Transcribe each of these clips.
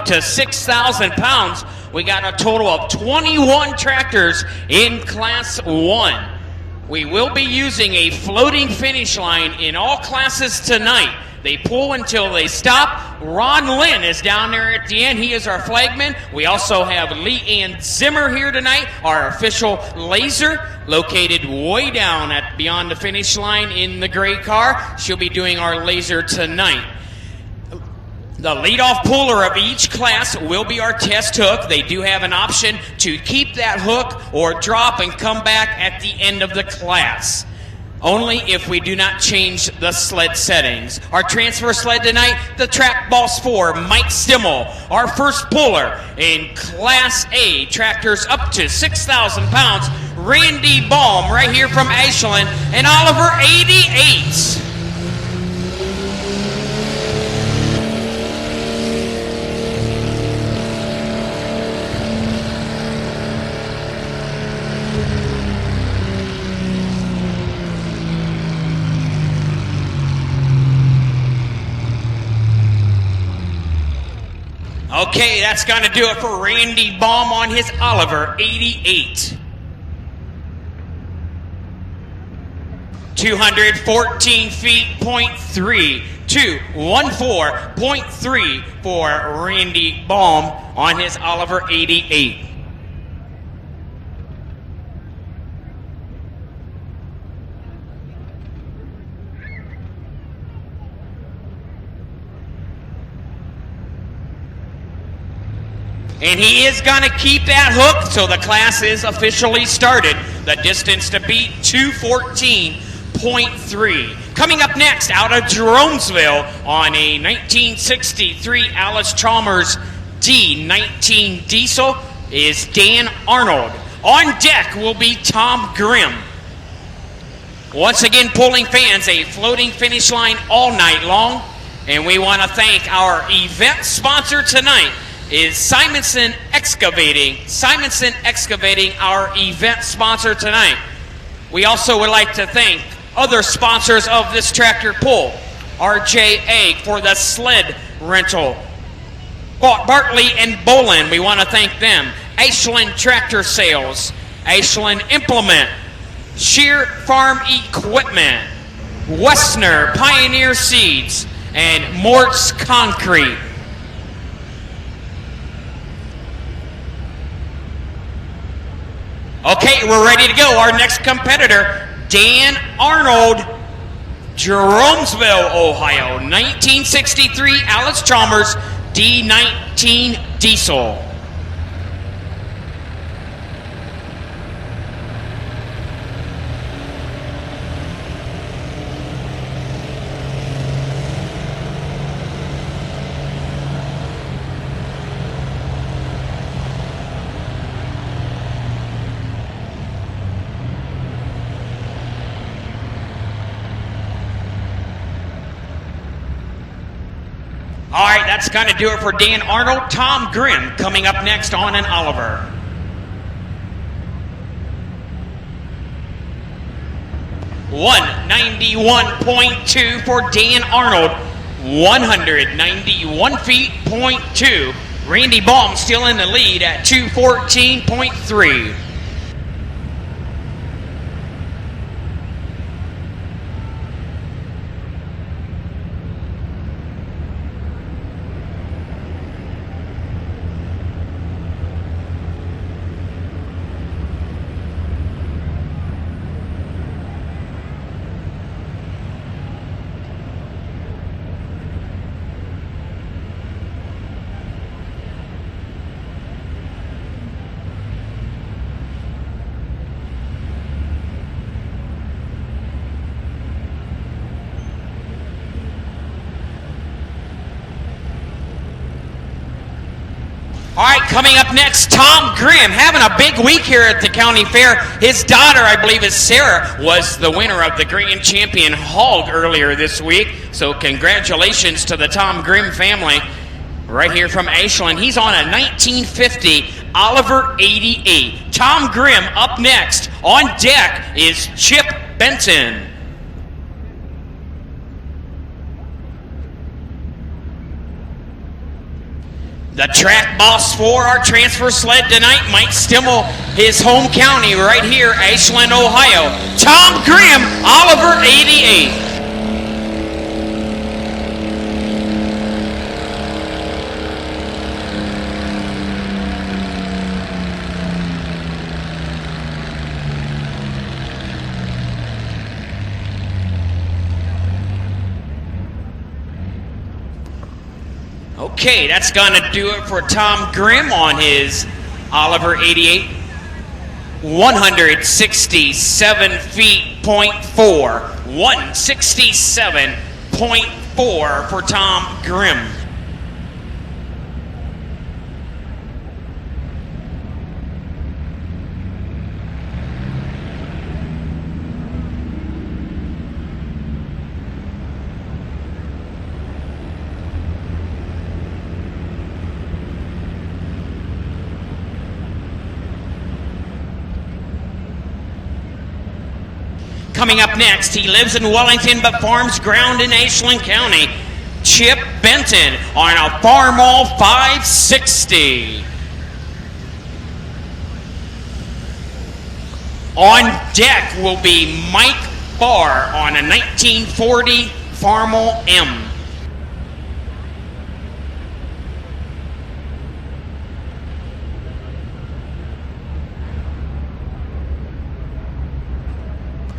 to 6,000 pounds. We got a total of 21 tractors in Class 1. We will be using a floating finish line in all classes tonight. They pull until they stop. Ron Lynn is down there at the end. He is our flagman. We also have Lee Ann Zimmer here tonight, our official laser, located way down at beyond the finish line in the gray car. She'll be doing our laser tonight. The leadoff puller of each class will be our test hook. They do have an option to keep that hook or drop and come back at the end of the class. Only if we do not change the sled settings. Our transfer sled tonight, the Track Boss 4, Mike Stimmel. Our first puller in Class A, tractors up to 6,000 pounds, Randy Baum, right here from Ashland, and Oliver 88. Okay, that's going to do it for Randy Baum on his Oliver 88. 214 feet, .3, 214.3 for Randy Baum on his Oliver 88. And he is going to keep that hook till the class is officially started. The distance to beat, 214.3. Coming up next, out of Jeromesville on a 1963 Alice Chalmers D19 diesel is Dan Arnold. On deck will be Tom Grimm. Once again, pulling fans, a floating finish line all night long. And we want to thank our event sponsor tonight, is Simonson Excavating. Simonson Excavating, our event sponsor tonight. We also would like to thank other sponsors of this tractor pull. RJA for the sled rental. Bartley and Bolin, we want to thank them. Ashland Tractor Sales. Ashland Implement. Shear Farm Equipment. Westner Pioneer Seeds. And Mort's Concrete. Okay, we're ready to go. Our next competitor, Dan Arnold, Jeromesville, Ohio, 1963 Alice Chalmers D19 diesel. All right, that's going to do it for Dan Arnold. Tom Grimm coming up next on an Oliver. $191.2 for Dan Arnold. 191 feet, .2. Randy Baum still in the lead at 214.3. All right, coming up next, Tom Grimm, having a big week here at the county fair. His daughter, I believe is Sarah, was the winner of the Grand Champion Hog earlier this week. So congratulations to the Tom Grimm family right here from Ashland. He's on a 1950 Oliver 88. Tom Grimm up next. On deck is Chip Benton. The track boss for our transfer sled tonight, Mike Stimmel, his home county right here, Ashland, Ohio. Tom Grimm, Oliver 88. Okay, that's gonna do it for Tom Grimm on his Oliver 88. 167 feet, .4. 167.4 for Tom Grimm. Coming up next, he lives in Wellington but farms ground in Ashland County. Chip Benton on a Farmall 560. On deck will be Mike Barr on a 1940 Farmall M.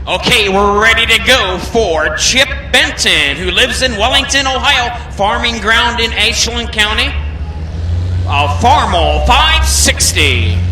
Okay, we're ready to go for Chip Benton, who lives in Wellington, Ohio, farming ground in Ashland County. A Farmall 560.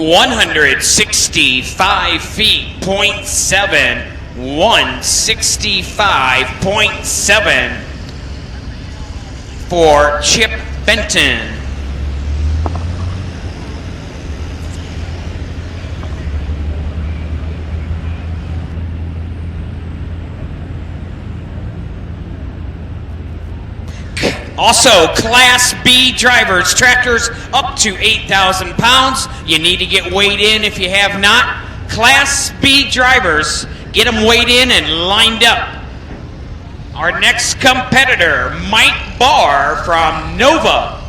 $165 feet, .7. 165.7 for Chip Benton. Also, Class B drivers, tractors up to 8,000 pounds. You need to get weighed in if you have not. Class B drivers, get them weighed in and lined up. Our next competitor, Mike Barr from Nova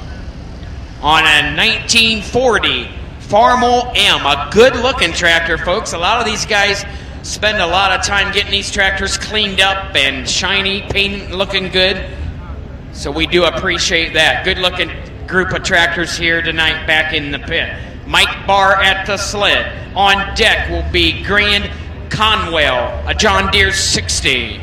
on a 1940 Farmall M. A good-looking tractor, folks. A lot of these guys spend a lot of time getting these tractors cleaned up and shiny, paint looking good. So we do appreciate that. Good looking group of tractors here tonight back in the pit. Mike Barr at the sled. On deck will be Grand Conwell, a John Deere 60.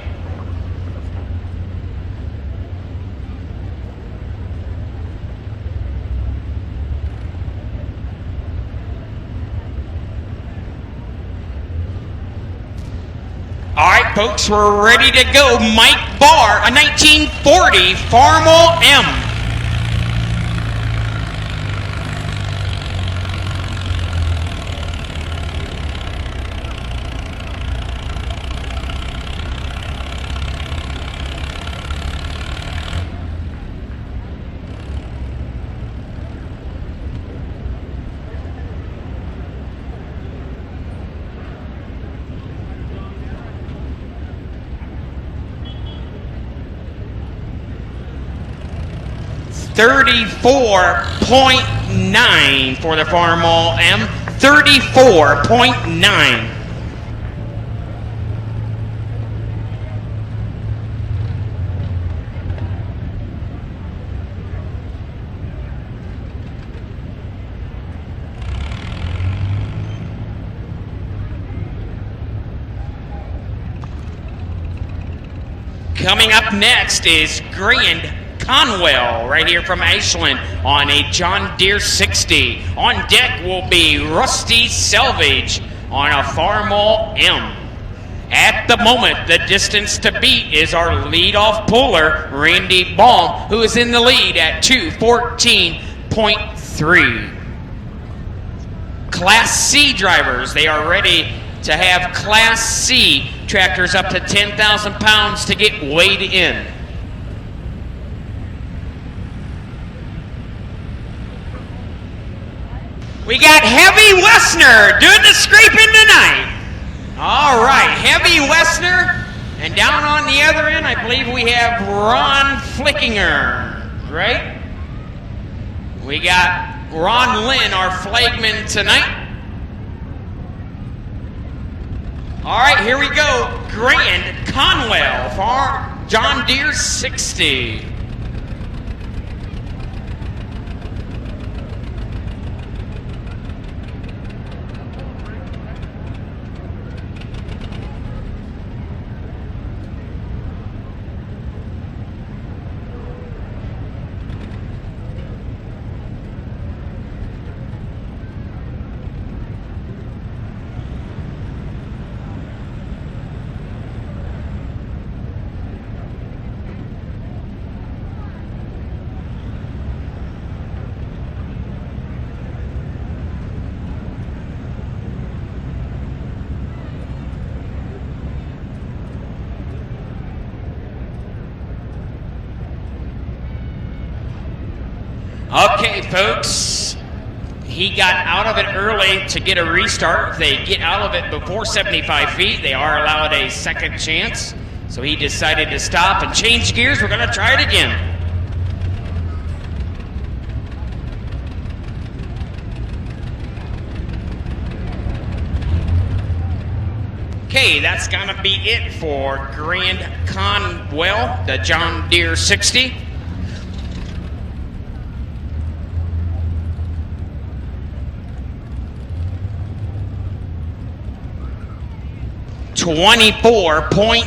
All right, folks, we're ready to go. Mike Barr, a 1940 Farmall M. $34.9 for the Farmall M. 34.9. Coming up next is Grand Conwell, right here from Ashland on a John Deere 60. On deck will be Rusty Selvage on a Farmall M. At the moment, the distance to beat is our leadoff puller, Randy Baum, who is in the lead at 2:14.3. Class C drivers, they are ready to have Class C tractors up to 10,000 pounds to get weighed in. We got Heavy Westner doing the scraping tonight. All right, Heavy Westner, and down on the other end, I believe we have Ron Flickinger, right? We got Ron Lynn, our flagman tonight. All right, here we go. Grand Conwell for John Deere 60. Okay, folks, he got out of it early to get a restart. If they get out of it before 75 feet, they are allowed a second chance. So he decided to stop and change gears. We're going to try it again. Okay, that's going to be it for Grand Conwell, the John Deere 60.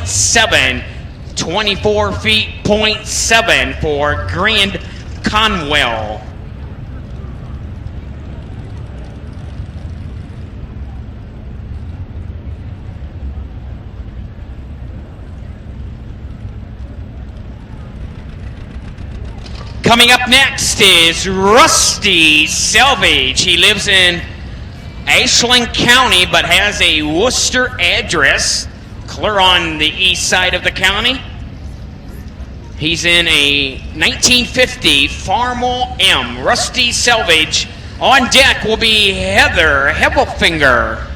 .7, 24 feet, .7 for Grand Conwell. Coming up next is Rusty Selvage. He lives in Ashland County, but has a Worcester address, clear on the east side of the county. He's in a 1950 Farmall M. Rusty Selvage. On deck will be Heather Hebelfinger.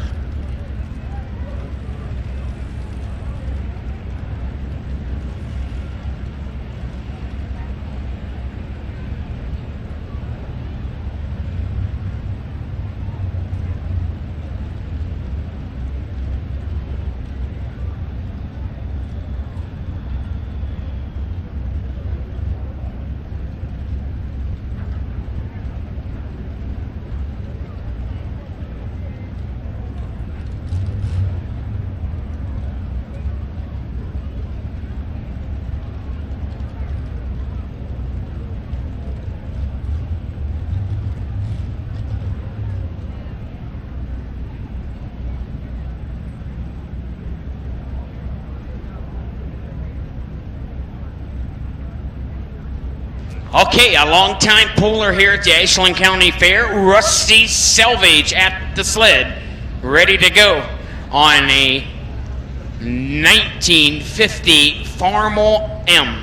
Okay, a long-time puller here at the Ashland County Fair, Rusty Selvage at the sled, ready to go on a 1950 Farmall M.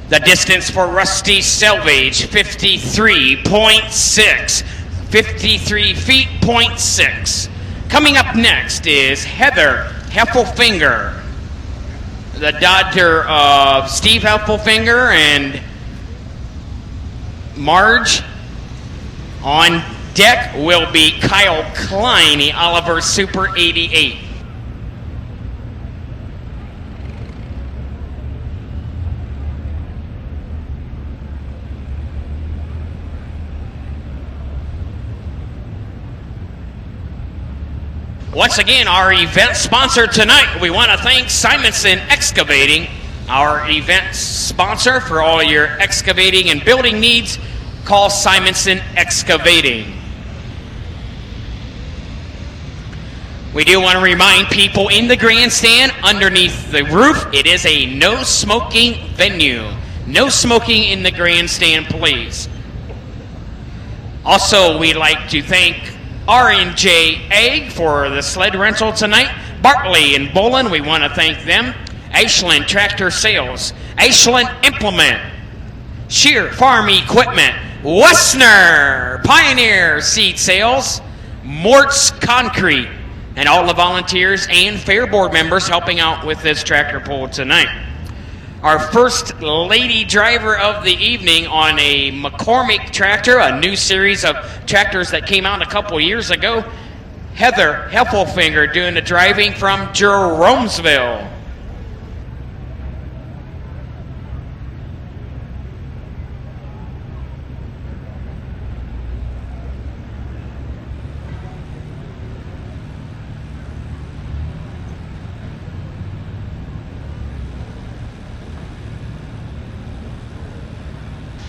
The distance for Rusty Selvage, 53.6. 53 feet, .6. Coming up next is Heather Heffelfinger, the daughter of Steve Heffelfinger and Marge. On deck will be Kyle Klein, the Oliver Super 88. Once again, our event sponsor tonight, we want to thank Simonson Excavating, our event sponsor for all your excavating and building needs. Call Simonson Excavating. We do want to remind people in the grandstand, underneath the roof, it is a no smoking venue. No smoking in the grandstand, please. Also, we'd like to thank R&J Egg for the sled rental tonight. Bartley and Bolin, we want to thank them. Ashland Tractor Sales, Ashland Implement, Shear Farm Equipment, Westner Pioneer Seed Sales, Mort's Concrete, and all the volunteers and fair board members helping out with this tractor pull tonight. Our first lady driver of the evening on a McCormick tractor, a new series of tractors that came out a couple years ago. Heather Heffelfinger doing the driving from Jeromesville.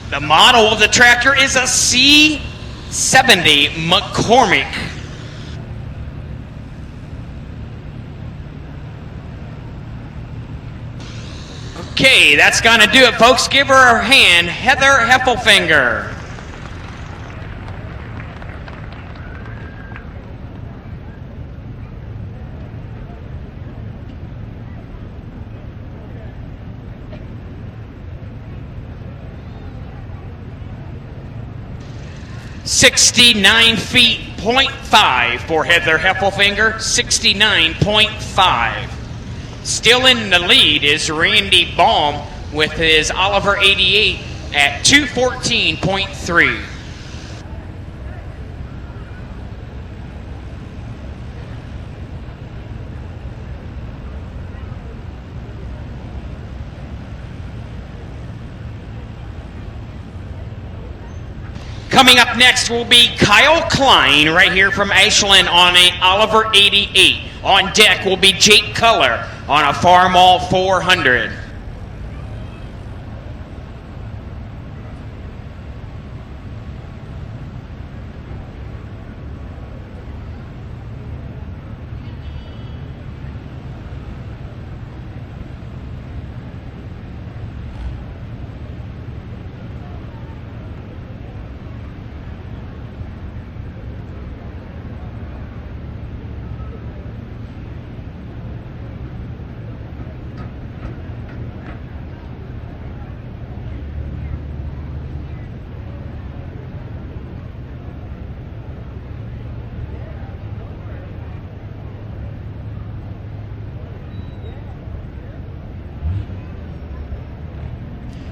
The model of the tractor is a C70 McCormick. Okay, that's going to do it, folks. Give her a hand, Heather Heffelfinger. .69 feet, .5 for Heather Heffelfinger, 69.5. Still in the lead is Randy Baum with his Oliver 88 at 214.3. Coming up next will be Kyle Klein right here from Ashland on a Oliver 88. On deck will be Jake Culler on a Farmall 400.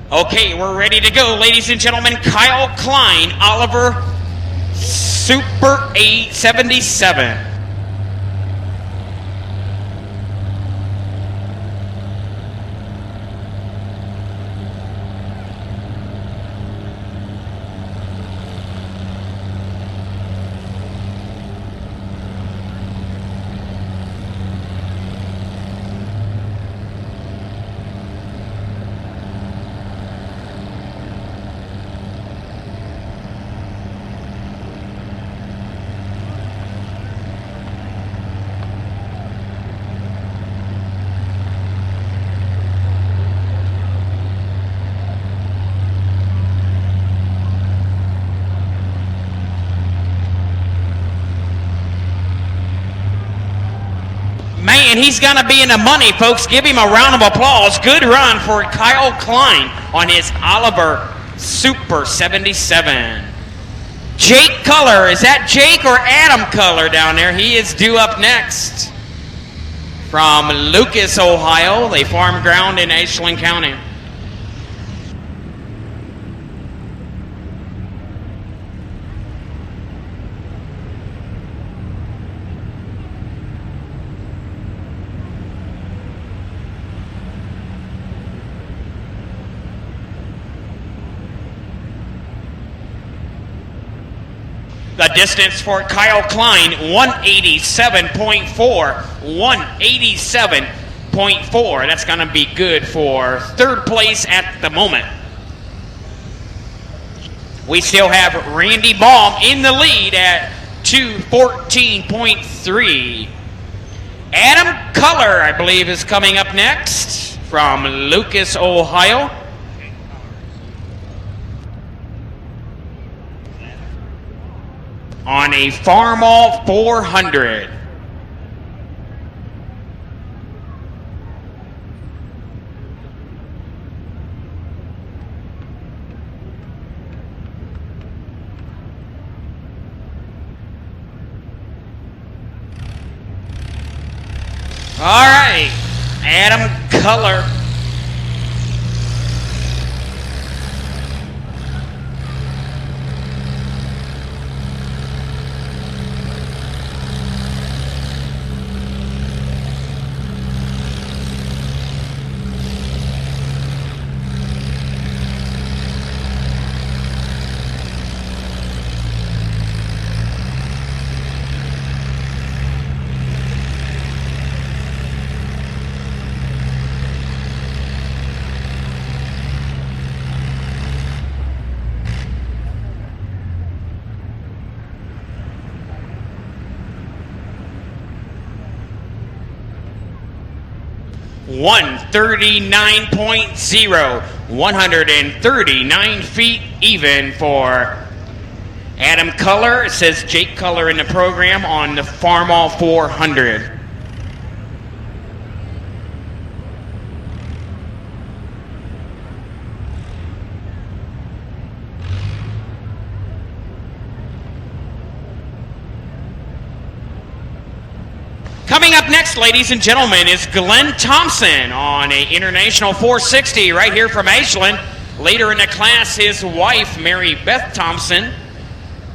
Okay, we're ready to go, ladies and gentlemen. Kyle Klein, Oliver Super 877. and he's going to be in the money, folks. Give him a round of applause. Good run for Kyle Klein on his Oliver Super 77. Jake Culler, is that Jake or Adam Culler down there? He is due up next from Lucas, Ohio, the farm ground in Ashland County. The distance for Kyle Klein, 187.4. 187.4. That's going to be good for third place at the moment. We still have Randy Baum in the lead at 214.3. Adam Culler, I believe, is coming up next from Lucas, Ohio. On a Farmall 400. All right, Adam Culler. .0, 139 feet even for Adam Culler. It says Jake Culler in the program on the Farmall 400. Coming up next, ladies and gentlemen, is Glenn Thompson on an International 460 right here from Ashland. Later in the class, his wife, Mary Beth Thompson,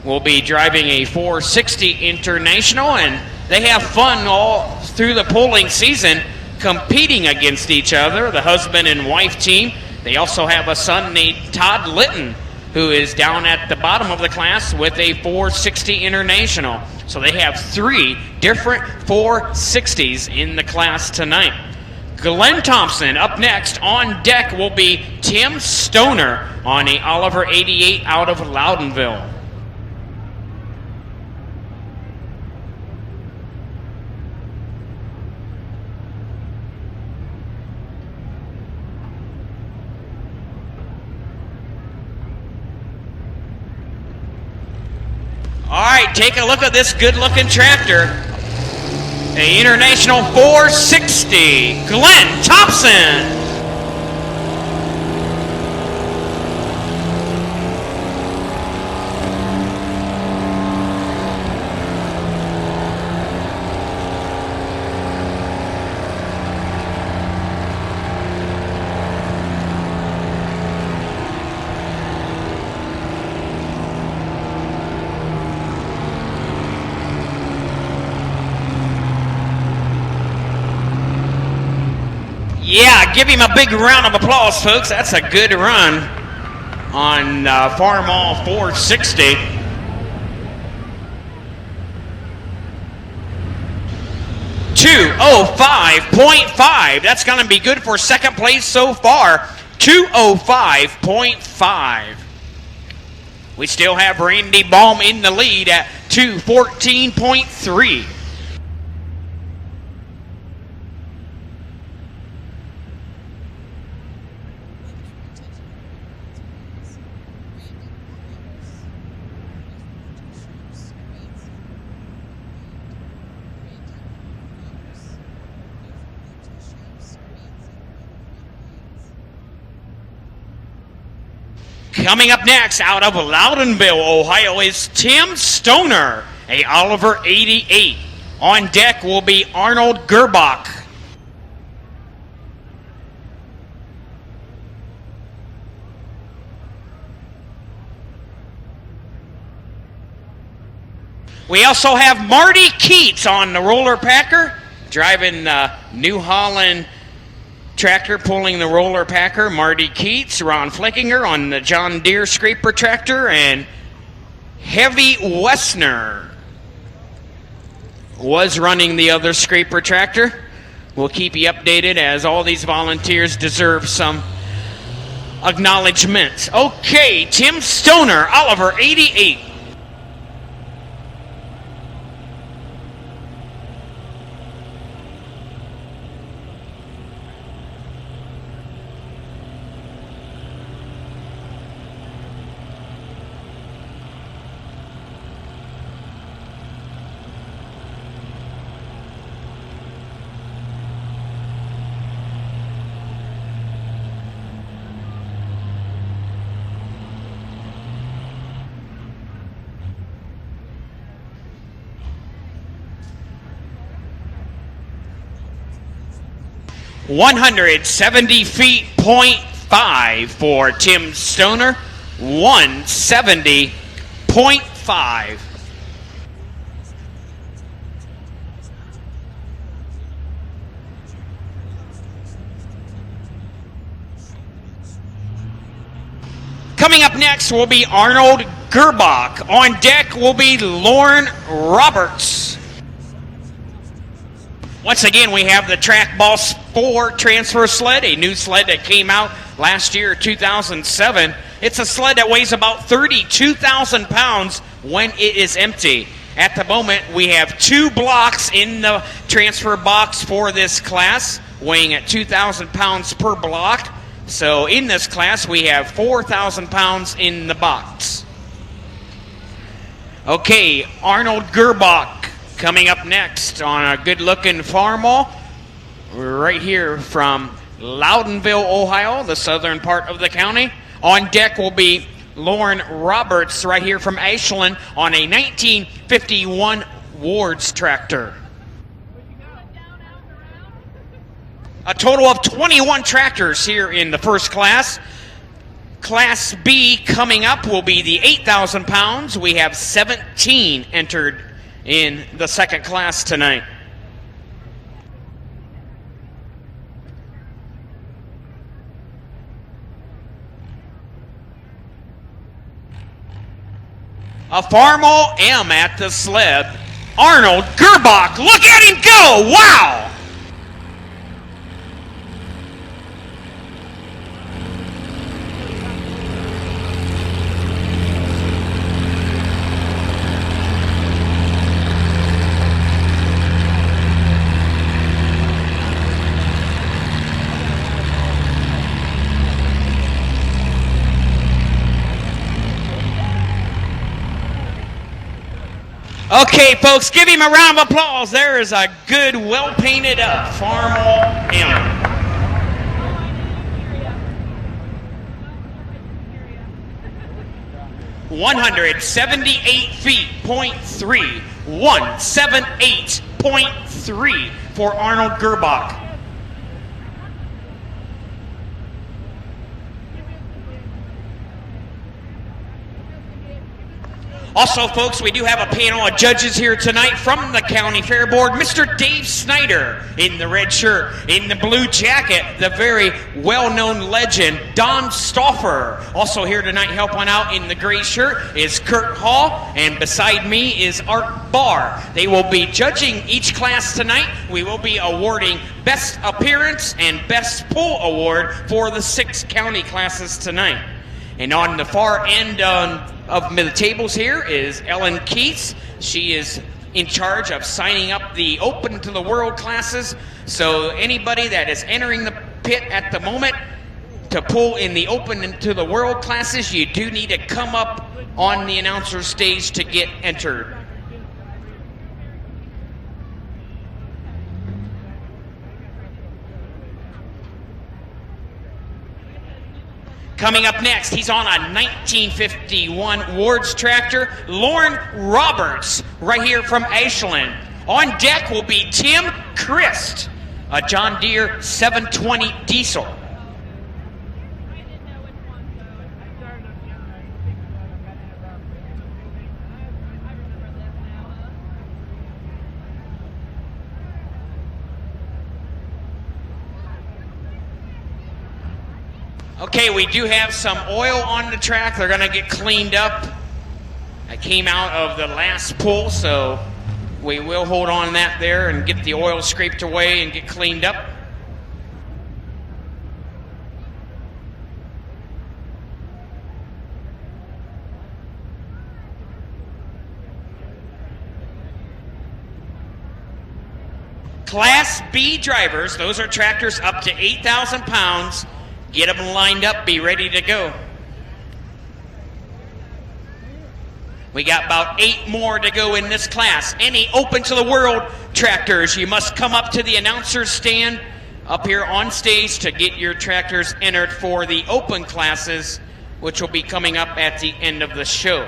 will be driving a 460 International, and they have fun all through the pulling season competing against each other, the husband and wife team. They also have a son named Todd Litton, who is down at the bottom of the class with a 460 International. So they have 3 different 460s in the class tonight. Glenn Thompson up next. On deck will be Tim Stoner on a Oliver 88 out of Loudonville. All right, take a look at this good-looking tractor. The International 460, Glenn Thompson. Yeah, give him a big round of applause, folks. That's a good run on Farmall 460. .205. That's going to be good for second place so far. 205.5. We still have Randy Baum in the lead at 214.3. Coming up next, out of Loudonville, Ohio, is Tim Stoner, a Oliver 88. On deck will be Arnold Gerbach. We also have Marty Keats on the roller packer, driving New Holland tractor, pulling the roller packer. Marty Keats, Ron Flickinger on the John Deere scraper tractor, and Heavy Wessner was running the other scraper tractor. We'll keep you updated as all these volunteers deserve some acknowledgement. Okay, Tim Stoner, Oliver 88. .5 for Tim Stoner. 170.5. Coming up next will be Arnold Gerbach. On deck will be Lauren Roberts. Once again, we have the Track Boss 4 transfer sled, a new sled that came out last year, 2007. It's a sled that weighs about 32,000 pounds when it is empty. At the moment, we have 2 blocks in the transfer box for this class, weighing at 2,000 pounds per block. So in this class, we have 4,000 pounds in the box. Okay, Arnold Gerbach coming up next on a good-looking Farmall, right here from Loudonville, Ohio, the southern part of the county. On deck will be Lauren Roberts, right here from Ashland, on a 1951 Wards tractor. A total of 21 tractors here in the first class. Class B coming up will be the 8,000 pounds. We have 17 entered in the second class tonight. A Farmall M at the sled. Arnold Gerbach, look at him go! Wow! Okay, folks, give him a round of applause. There is a good, well-painted up Farmall M. .3 178.3 for Arnold Gerbach. Also, folks, we do have a panel of judges here tonight from the County Fair Board. Mr. Dave Snyder in the red shirt, in the blue jacket, the very well-known legend, Don Stauffer. Also here tonight helping out in the gray shirt is Kurt Hall, and beside me is Art Barr. They will be judging each class tonight. We will be awarding Best Appearance and Best Pull Award for the 6 county classes tonight. And on the far end of the tables here is Ellen Keats. She is in charge of signing up the Open to the World classes. So anybody that is entering the pit at the moment to pull in the Open to the World classes, you do need to come up on the announcer stage to get entered. Coming up next, he's on a 1951 Ward's tractor, Lauren Roberts, right here from Ashland. On deck will be Tim Christ, a John Deere 720 diesel. Okay, we do have some oil on the track. They're gonna get cleaned up. I came out of the last pull, so we will hold on that there and get the oil scraped away and get cleaned up. Class B drivers, those are tractors up to 8,000 pounds. Get them lined up, be ready to go. We got about 8 more to go in this class. Any open to the world tractors, you must come up to the announcer's stand up here on stage to get your tractors entered for the open classes, which will be coming up at the end of the show.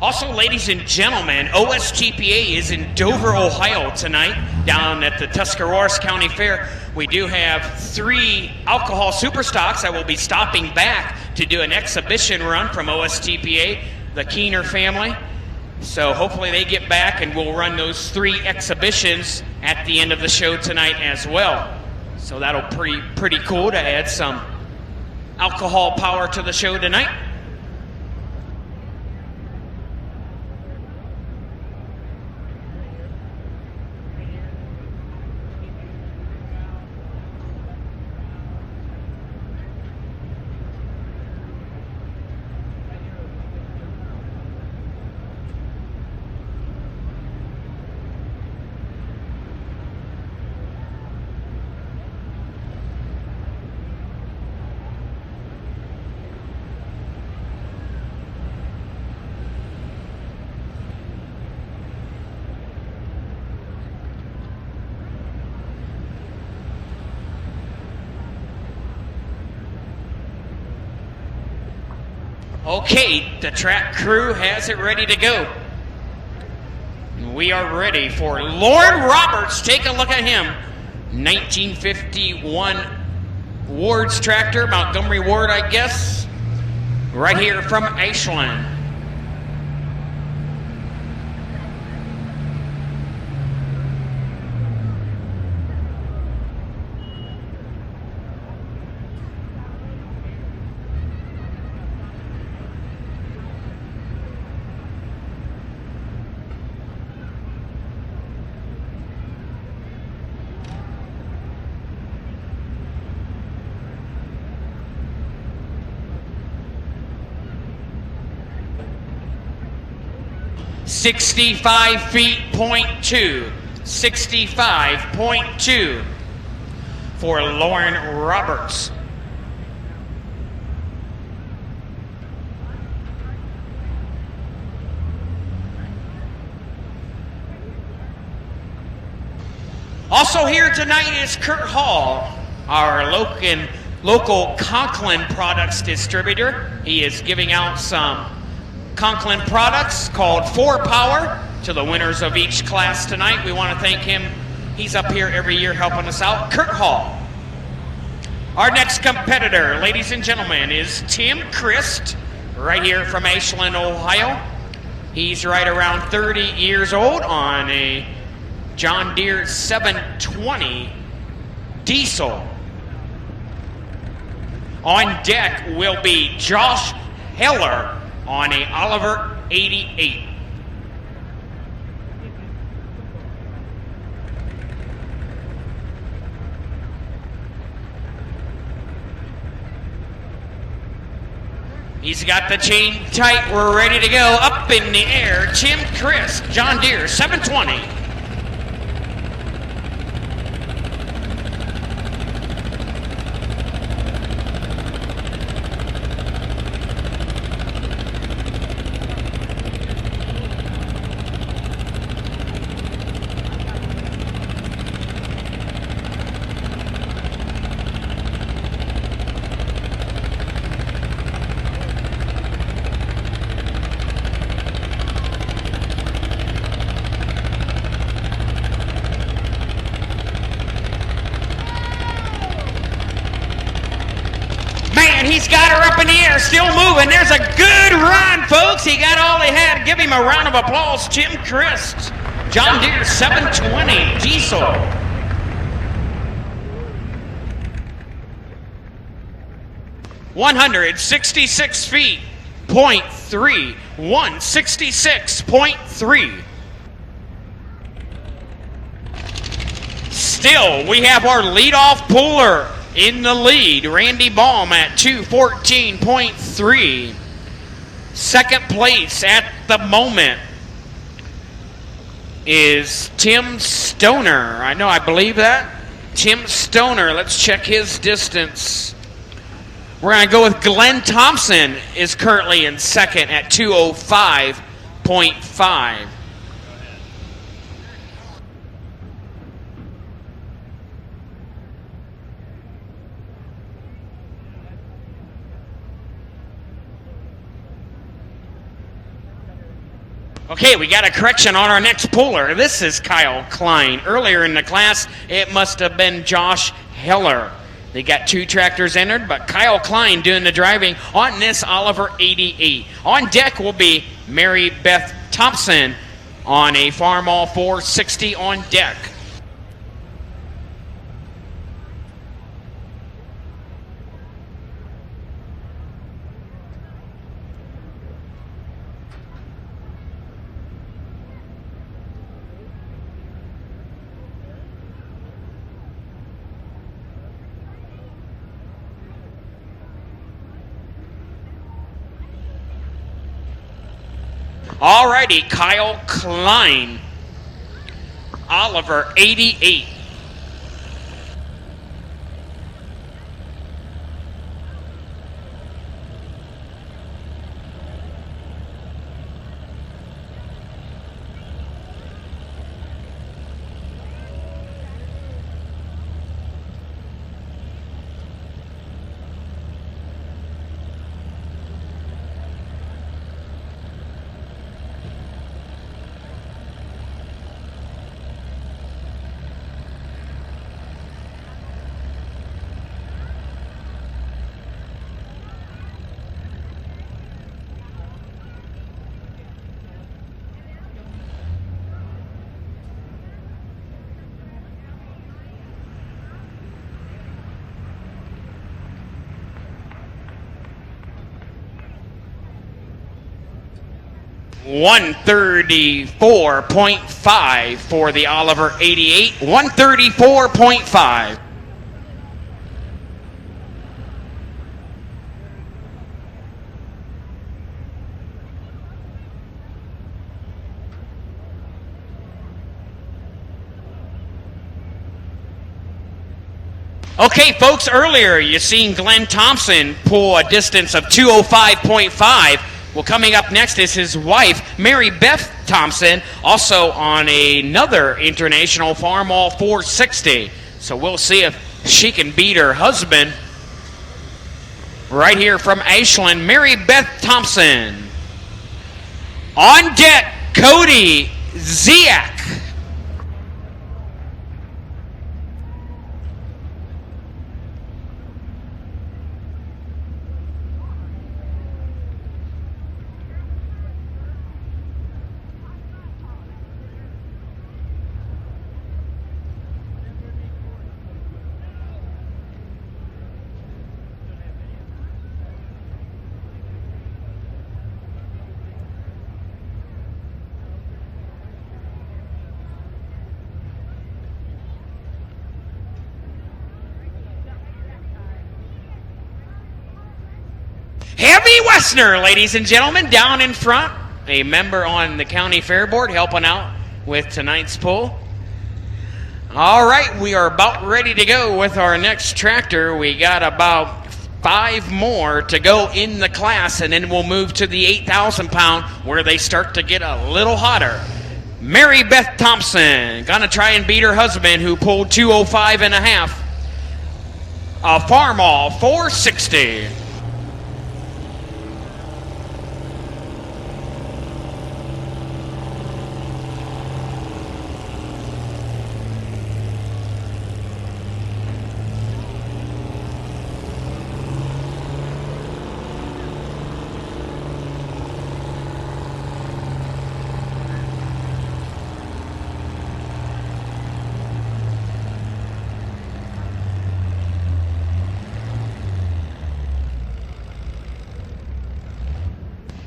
Also, ladies and gentlemen, OSTPA is in Dover, Ohio tonight, down at the Tuscarawas County Fair. We do have 3 alcohol superstocks that will be stopping back to do an exhibition run from OSTPA, the Keener family. So hopefully they get back and we'll run those 3 exhibitions at the end of the show tonight as well. So that'll pretty cool to add some alcohol power to the show tonight. Okay, the track crew has it ready to go. We are ready for Lauren Roberts. Take a look at him. 1951 Ward's tractor, Montgomery Ward, I guess. Right here from Ashland. .65 feet, .2. 65.2 for Lauren Roberts. Also here tonight is Kurt Hall, our local Conklin products distributor. He is giving out some Conklin products called 4Power to the winners of each class tonight. We want to thank him. He's up here every year helping us out. Kurt Hall. Our next competitor, ladies and gentlemen, is Tim Christ, right here from Ashland, Ohio. He's right around 30 years old on a John Deere 720 diesel. On deck will be Josh Heller on a Oliver 88. He's got the chain tight. We're ready to go. Up in the air, Tim Chris, John Deere, 720. He's got her up in the air, still moving. There's a good run, folks. He got all he had. Give him a round of applause. Tim Christ, John Deere 720 diesel. $166 feet, 0.3, 166.3. Still, we have our leadoff puller in the lead, Randy Baum at 214.3. Second place at the moment is Tim Stoner. I believe that. Tim Stoner, let's check his distance. We're going to go with Glenn Thompson is currently in second at 205.5. Okay, we got a correction on our next puller. This is Kyle Klein. Earlier in the class, it must have been Josh Heller. They got 2 tractors entered, but Kyle Klein doing the driving on this Oliver 88. On deck will be Mary Beth Thompson on a Farmall 460 on deck. Alrighty, Kyle Klein, Oliver 88. $134.5 for the Oliver 88. 134.5. Okay, folks, earlier you seen Glenn Thompson pull a distance of 205.5. Well, coming up next is his wife, Mary Beth Thompson, also on another International Farmall 460. So we'll see if she can beat her husband. Right here from Ashland, Mary Beth Thompson. On deck, Cody Ziak. Heavy Westner, ladies and gentlemen, down in front. A member on the county fair board helping out with tonight's pull. All right, we are about ready to go with our next tractor. We got about 5 more to go in the class, and then we'll move to the 8,000 pound where they start to get a little hotter. Mary Beth Thompson gonna try and beat her husband who pulled 205 and a half. A Farmall 460.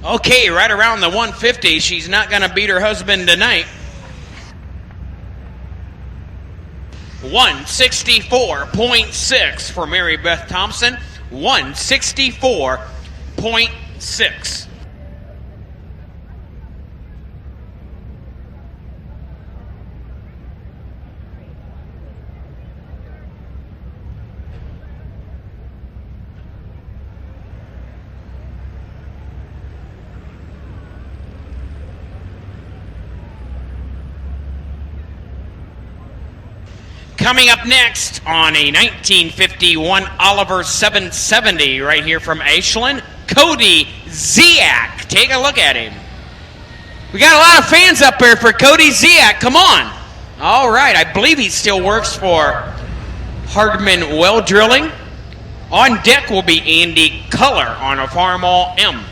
Okay, right around the 150. She's not going to beat her husband tonight. 164.6 for Mary Beth Thompson. 164.6. Coming up next on a 1951 Oliver 770 right here from Ashland, Cody Ziak. Take a look at him. We got a lot of fans up here for Cody Ziak. Come on. All right, I believe he still works for Hardman Well Drilling. On deck will be Andy Culler on a Farmall M.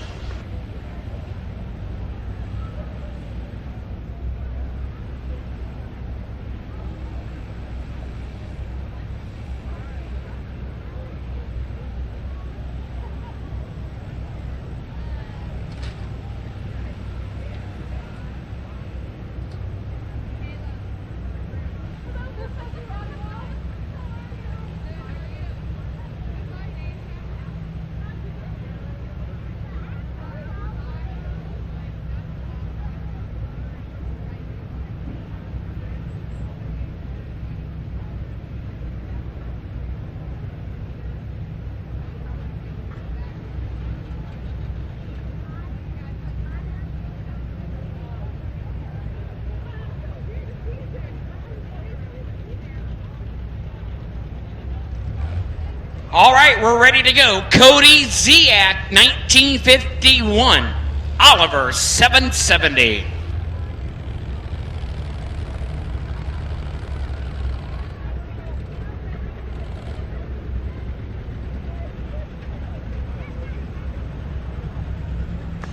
All right, we're ready to go. Cody Ziak, 1951. Oliver, 770.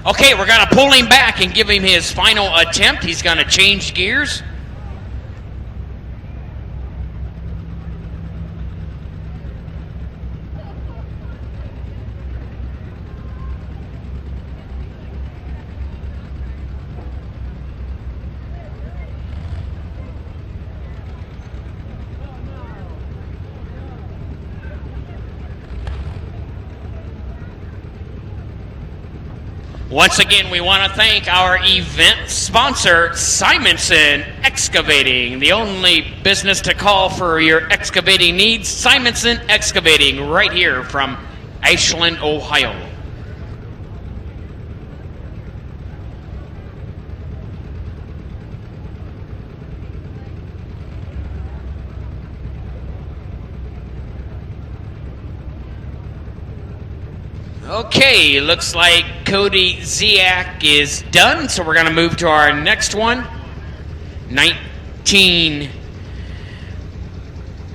Okay, we're going to pull him back and give him his final attempt. He's going to change gears. Once again, we want to thank our event sponsor, Simonson Excavating, the only business to call for your excavating needs. Simonson Excavating, right here from Ashland, Ohio. Okay, looks like Cody Ziak is done, so we're going to move to our next one. 19,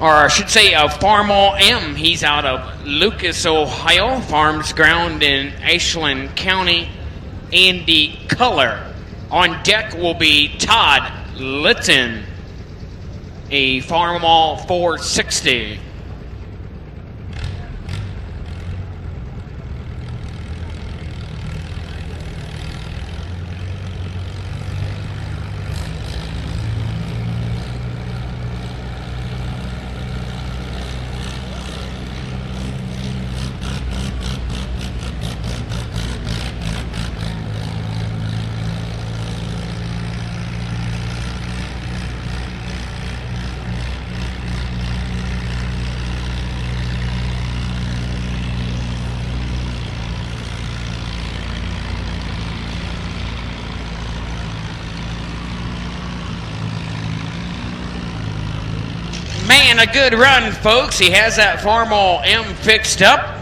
or I should say a Farmall M. He's out of Lucas, Ohio. Farms ground in Ashland County. Andy Culler. On deck will be Todd Litton. A Farmall 460. Man, a good run, folks. He has that Farmall M fixed up.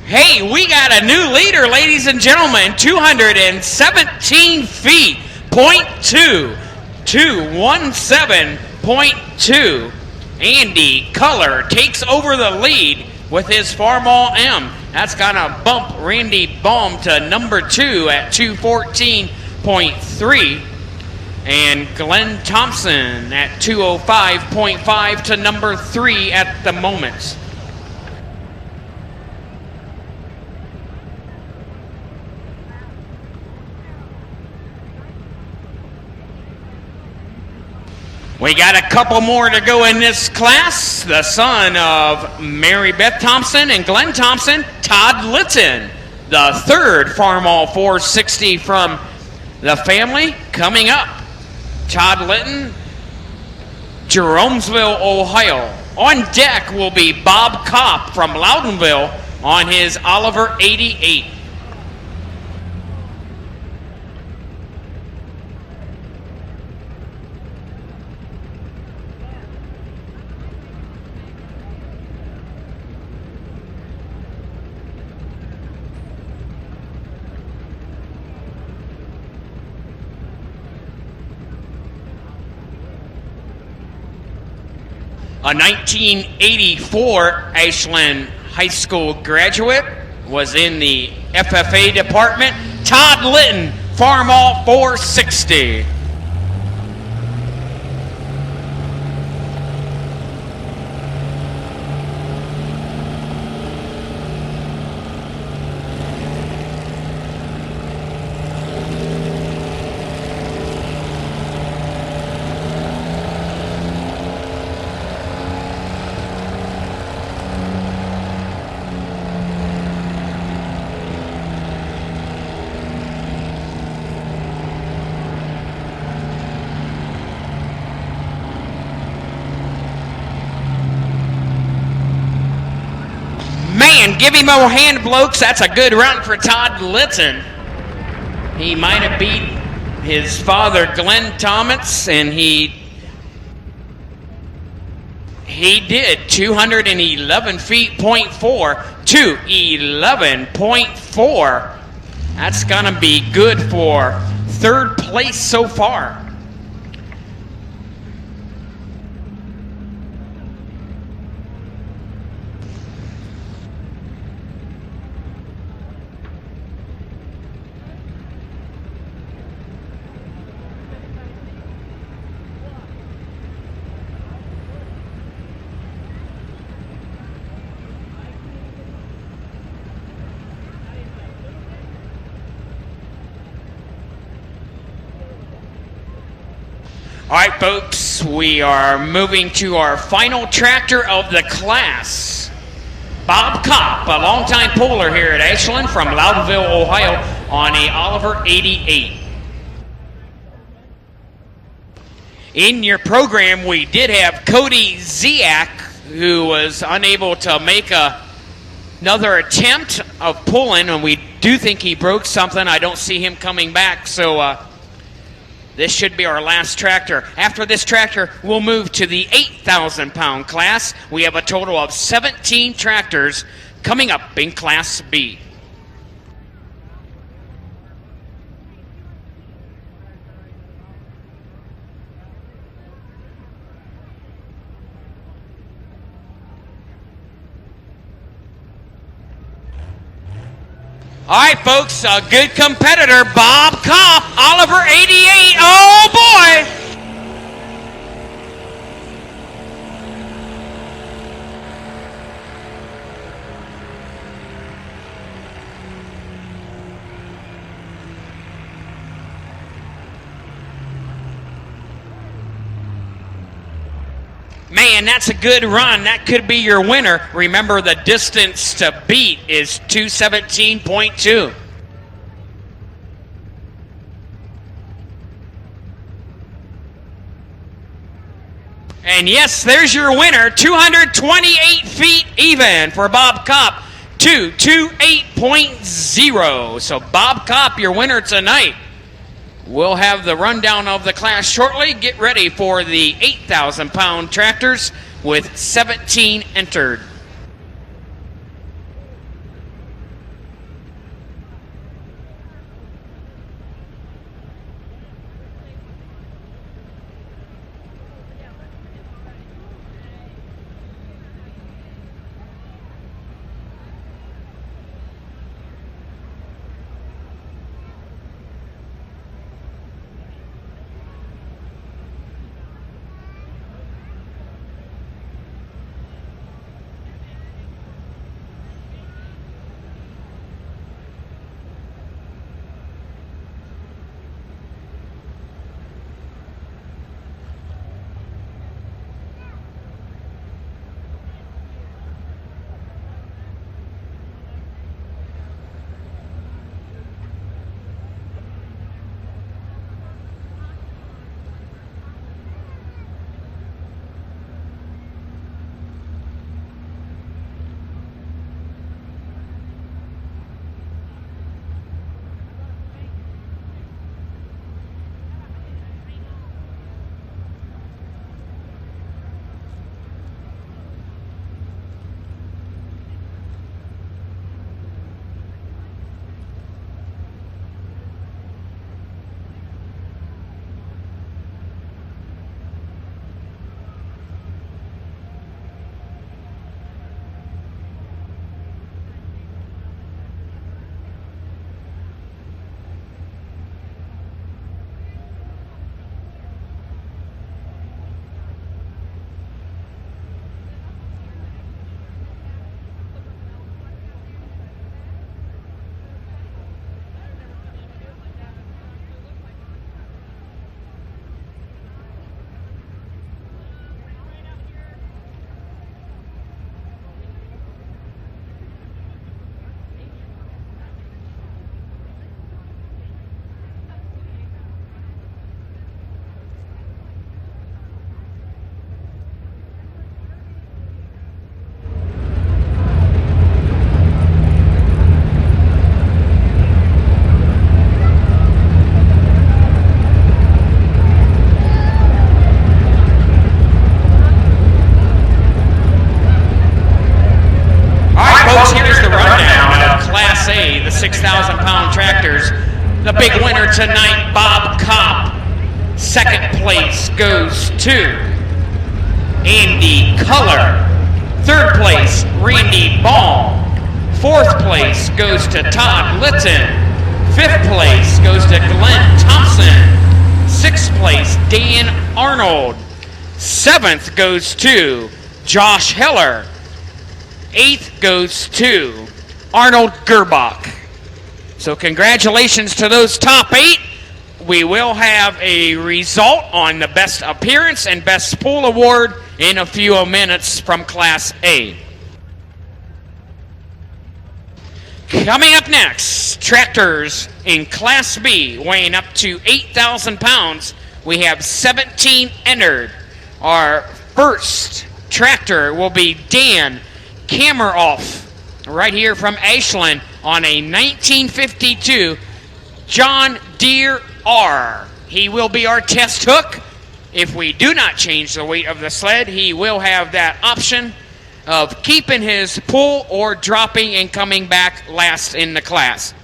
Hey, we got a new leader, ladies and gentlemen. 217 feet, 0.2. 217.2. Andy Culler takes over the lead with his Farmall M. That's gonna bump Randy Baum to number 2 at 214.3. And Glenn Thompson at 205.5 to number 3 at the moment. We got a couple more to go in this class. The son of Mary Beth Thompson and Glenn Thompson, Todd Litton, the third Farmall 460 from the family, coming up. Todd Litton, Jeromesville, Ohio. On deck will be Bob Kopp from Loudonville on his Oliver 88. A 1984 Ashland High School graduate, was in the FFA department. Todd Litton, Farmall 460. Man, give him a hand, blokes. That's a good run for Todd Litton. He might have beat his father, Glenn Thomas, and he did 211 feet, 0.4 to 11.4. That's going to be good for third place so far. All right, folks, we are moving to our final tractor of the class. Bob Kopp, a longtime puller here at Ashland from Loudonville, Ohio, on a Oliver 88. In your program, we did have Cody Ziak, who was unable to make another attempt of pulling, and we do think he broke something. I don't see him coming back, so this should be our last tractor. After this tractor, we'll move to the 8,000-pound class. We have a total of 17 tractors coming up in Class B. All right, folks, a good competitor, Bob Kopp, Oliver 88. Oh, boy. Man, that's a good run. That could be your winner. Remember, the distance to beat is 217.2. And yes, there's your winner, 228 feet even for Bob Kopp. 228.0. So Bob Kopp, your winner tonight. We'll have the rundown of the class shortly. Get ready for the 8,000-pound tractors with 17 entered. Class A, the 6,000-pound tractors. The big winner tonight, Bob Kopp. Second place goes to Andy Culler. Third place, Randy Ball. Fourth place goes to Todd Litton. Fifth place goes to Glenn Thompson. Sixth place, Dan Arnold. Seventh goes to Josh Heller. Eighth goes to Arnold Gerbach. So congratulations to those top 8. We will have a result on the best appearance and best spool award in a few minutes from Class A. Coming up next, tractors in Class B weighing up to 8,000 pounds. We have 17 entered. Our first tractor will be Dan Kammeroff, right here from Ashland, on a 1952 John Deere R. He will be our test hook. If we do not change the weight of the sled, he will have that option of keeping his pull or dropping and coming back last in the class.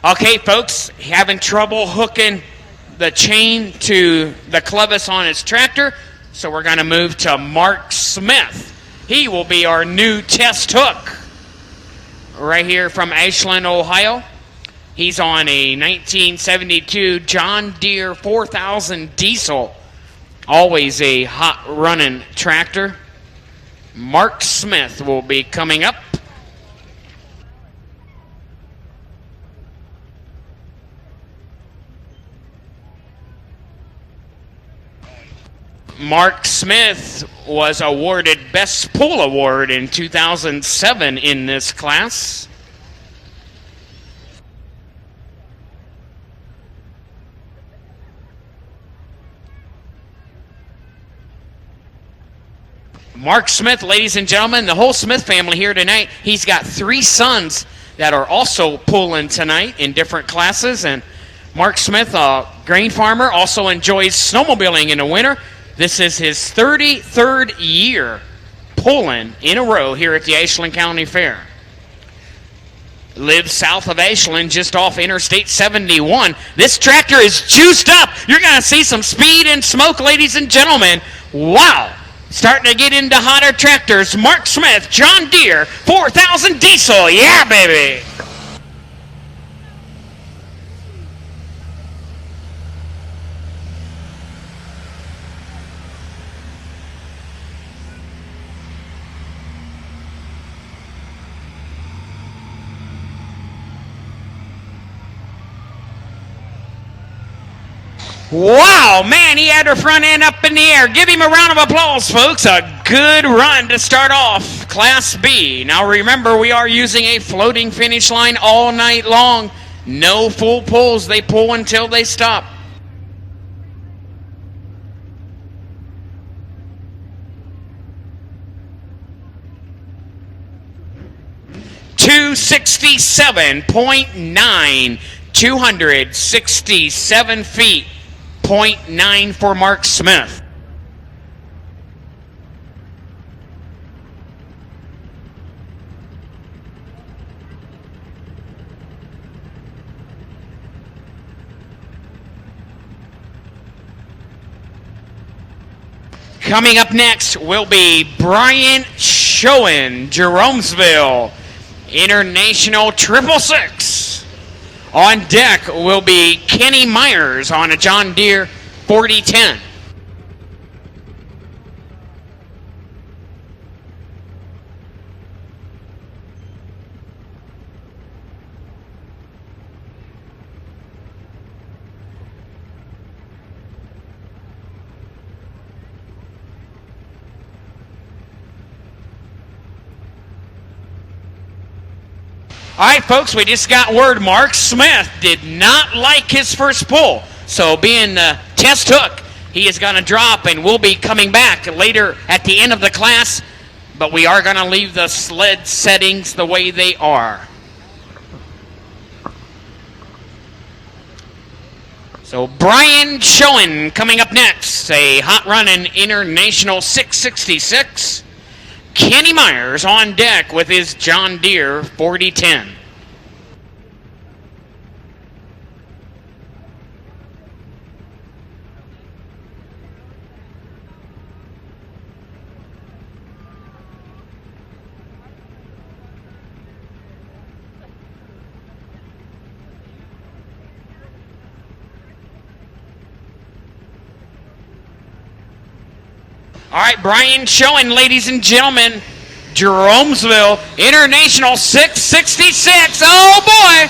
Okay, folks, having trouble hooking the chain to the clevis on his tractor, so we're going to move to Mark Smith. He will be our new test hook right here from Ashland, Ohio. He's on a 1972 John Deere 4000 diesel. Always a hot running tractor. Mark Smith will be coming up. Mark Smith was awarded Best Pull Award in 2007 in this class. Mark Smith, ladies and gentlemen, the whole Smith family here tonight. He's got 3 sons that are also pulling tonight in different classes. And Mark Smith, a grain farmer, also enjoys snowmobiling in the winter. This is his 33rd year pulling in a row here at the Ashland County Fair. Lives south of Ashland, just off Interstate 71. This tractor is juiced up. You're going to see some speed and smoke, ladies and gentlemen. Wow. Starting to get into hotter tractors. Mark Smith, John Deere, 4000 diesel. Yeah, baby. Wow, man, he had her front end up in the air. Give him a round of applause, folks. A good run to start off Class B. Now remember, we are using a floating finish line all night long. No full pulls. They pull until they stop. $267.9, 267 feet. 0.9 for Mark Smith. Coming up next will be Brian Schoen, Jeromesville, International 666. On deck will be Kenny Myers on a John Deere 4010. All right, folks, we just got word Mark Smith did not like his first pull. So being the test hook, he is going to drop and will be coming back later at the end of the class. But we are going to leave the sled settings the way they are. So Brian Schoen coming up next, a hot running International 666. Kenny Myers on deck with his John Deere 4010. All right, Brian Schoen, ladies and gentlemen, Jeromesville International 666. Oh, boy.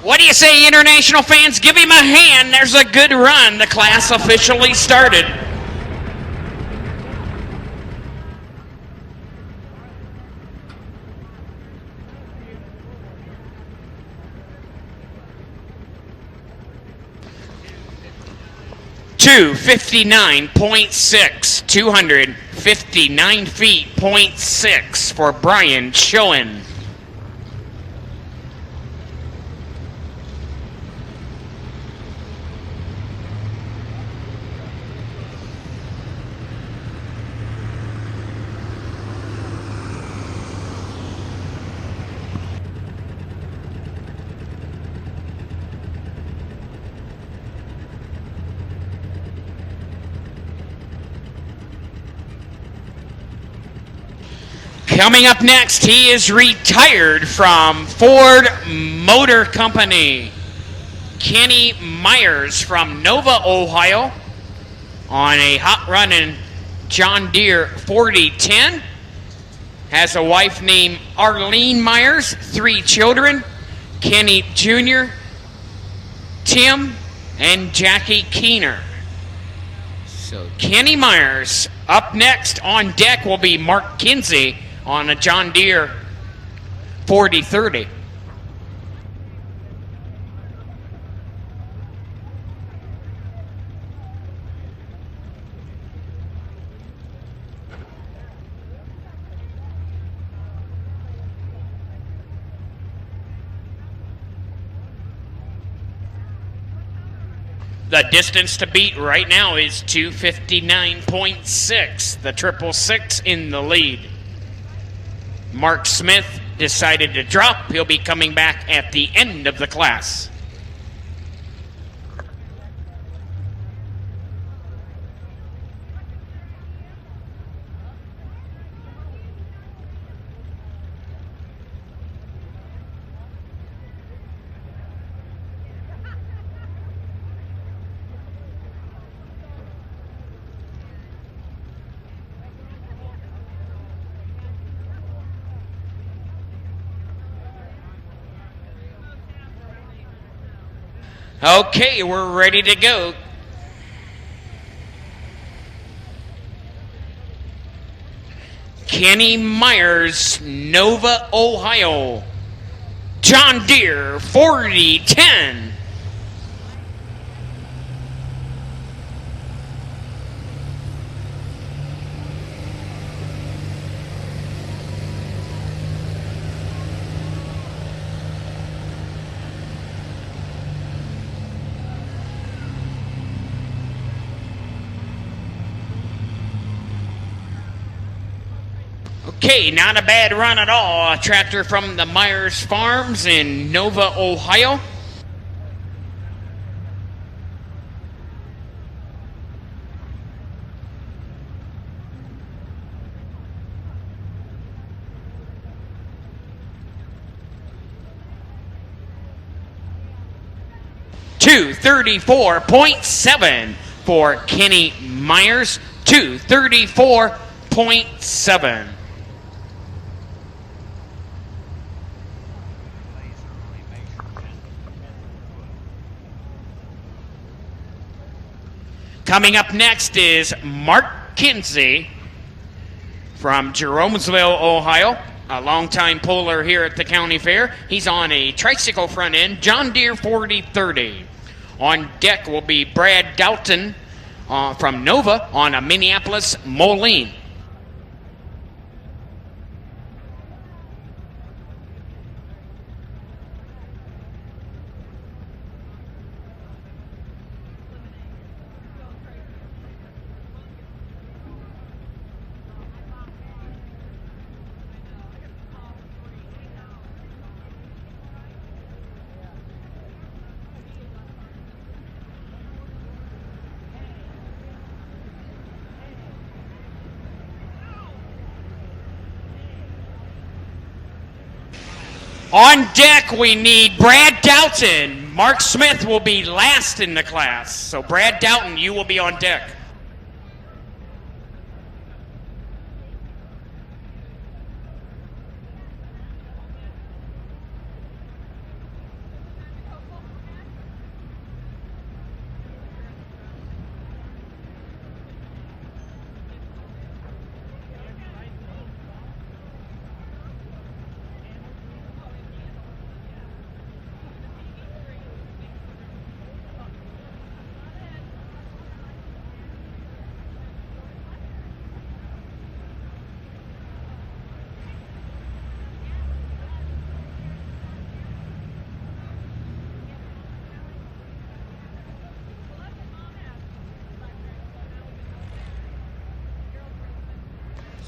What do you say, International fans? Give him a hand. There's a good run. The class officially started. $259.6, 259 feet, 0.6 for Brian Schoen. Coming up next, he is retired from Ford Motor Company. Kenny Myers from Nova, Ohio, on a hot running John Deere 4010. Has a wife named Arlene Myers, 3 children, Kenny Jr., Tim, and Jackie Keener. So Kenny Myers. Up next on deck will be Mark Kinsey on a John Deere 4030. The distance to beat right now is 2:59.6. The 666 in the lead. Mark Smith decided to drop. He'll be coming back at the end of the class. Okay, we're ready to go. Kenny Myers, Nova, Ohio. John Deere 4010. Okay, not a bad run at all. A tractor from the Myers Farms in Nova, Ohio. $234.7 for Kenny Myers. 234.7. Coming up next is Mark Kinsey from Jeromesville, Ohio, a longtime puller here at the county fair. He's on a tricycle front end, John Deere 4030. On deck will be Brad Doughton from Nova on a Minneapolis Moline. On deck, we need Brad Doughton. Mark Smith will be last in the class. So Brad Doughton, you will be on deck.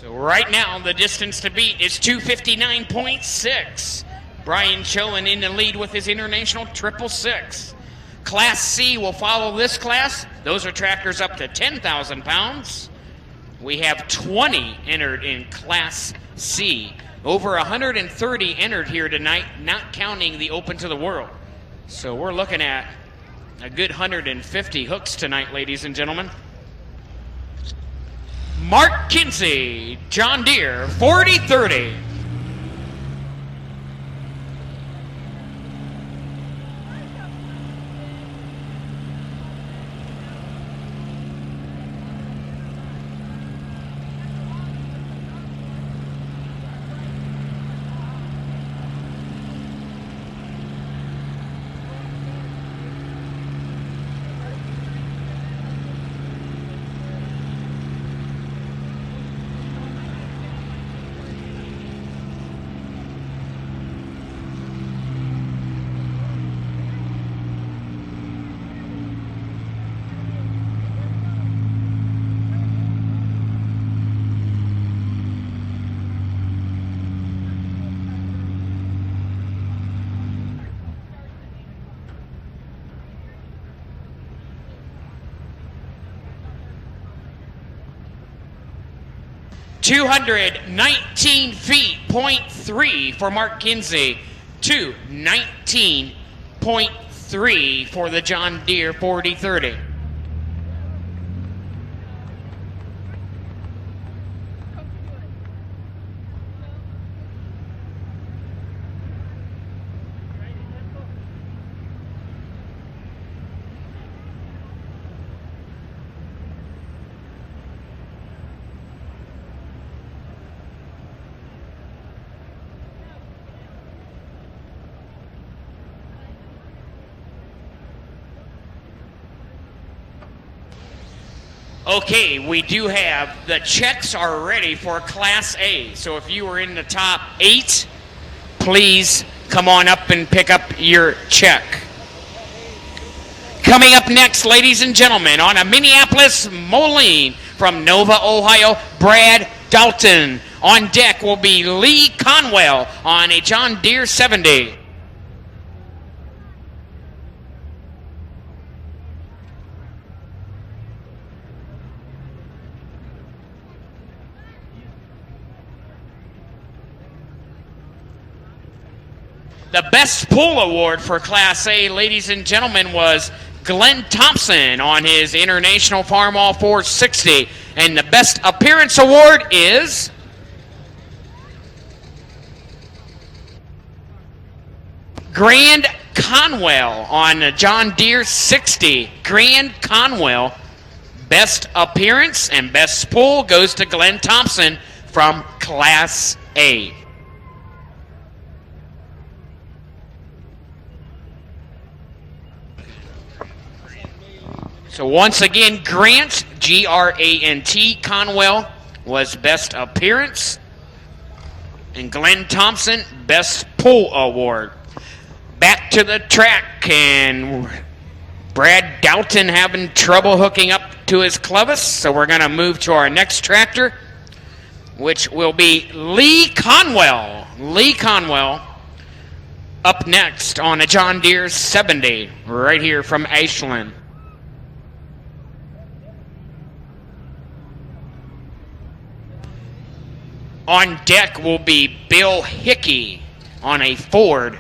So right now, the distance to beat is 2:59.6. Brian Chowan in the lead with his International 666. Class C will follow this class. Those are tractors up to 10,000 pounds. We have 20 entered in Class C. Over 130 entered here tonight, not counting the Open to the World. So we're looking at a good 150 hooks tonight, ladies and gentlemen. Mark Kinsey, John Deere, 40-30. .219 feet, .3 for Mark Kinsey. 219.3 for the John Deere 40-30. Okay, we do have the checks are ready for Class A. So if you were in the top 8, please come on up and pick up your check. Coming up next, ladies and gentlemen, on a Minneapolis Moline from Nova, Ohio, Brad Dalton. On deck will be Lee Conwell on a John Deere 70. The Best Pull Award for Class A, ladies and gentlemen, was Glenn Thompson on his International Farmall 460. And the Best Appearance Award is Grand Conwell on the John Deere 60. Grand Conwell, Best Appearance and Best Pull goes to Glenn Thompson from Class A. So once again, Grant, G-R-A-N-T, Conwell was Best Appearance. And Glenn Thompson, Best Pull Award. Back to the track, and Brad Dalton having trouble hooking up to his clevis. So we're going to move to our next tractor, which will be Lee Conwell. Lee Conwell up next on a John Deere 70 right here from Ashland. On deck will be Bill Hickey on a Ford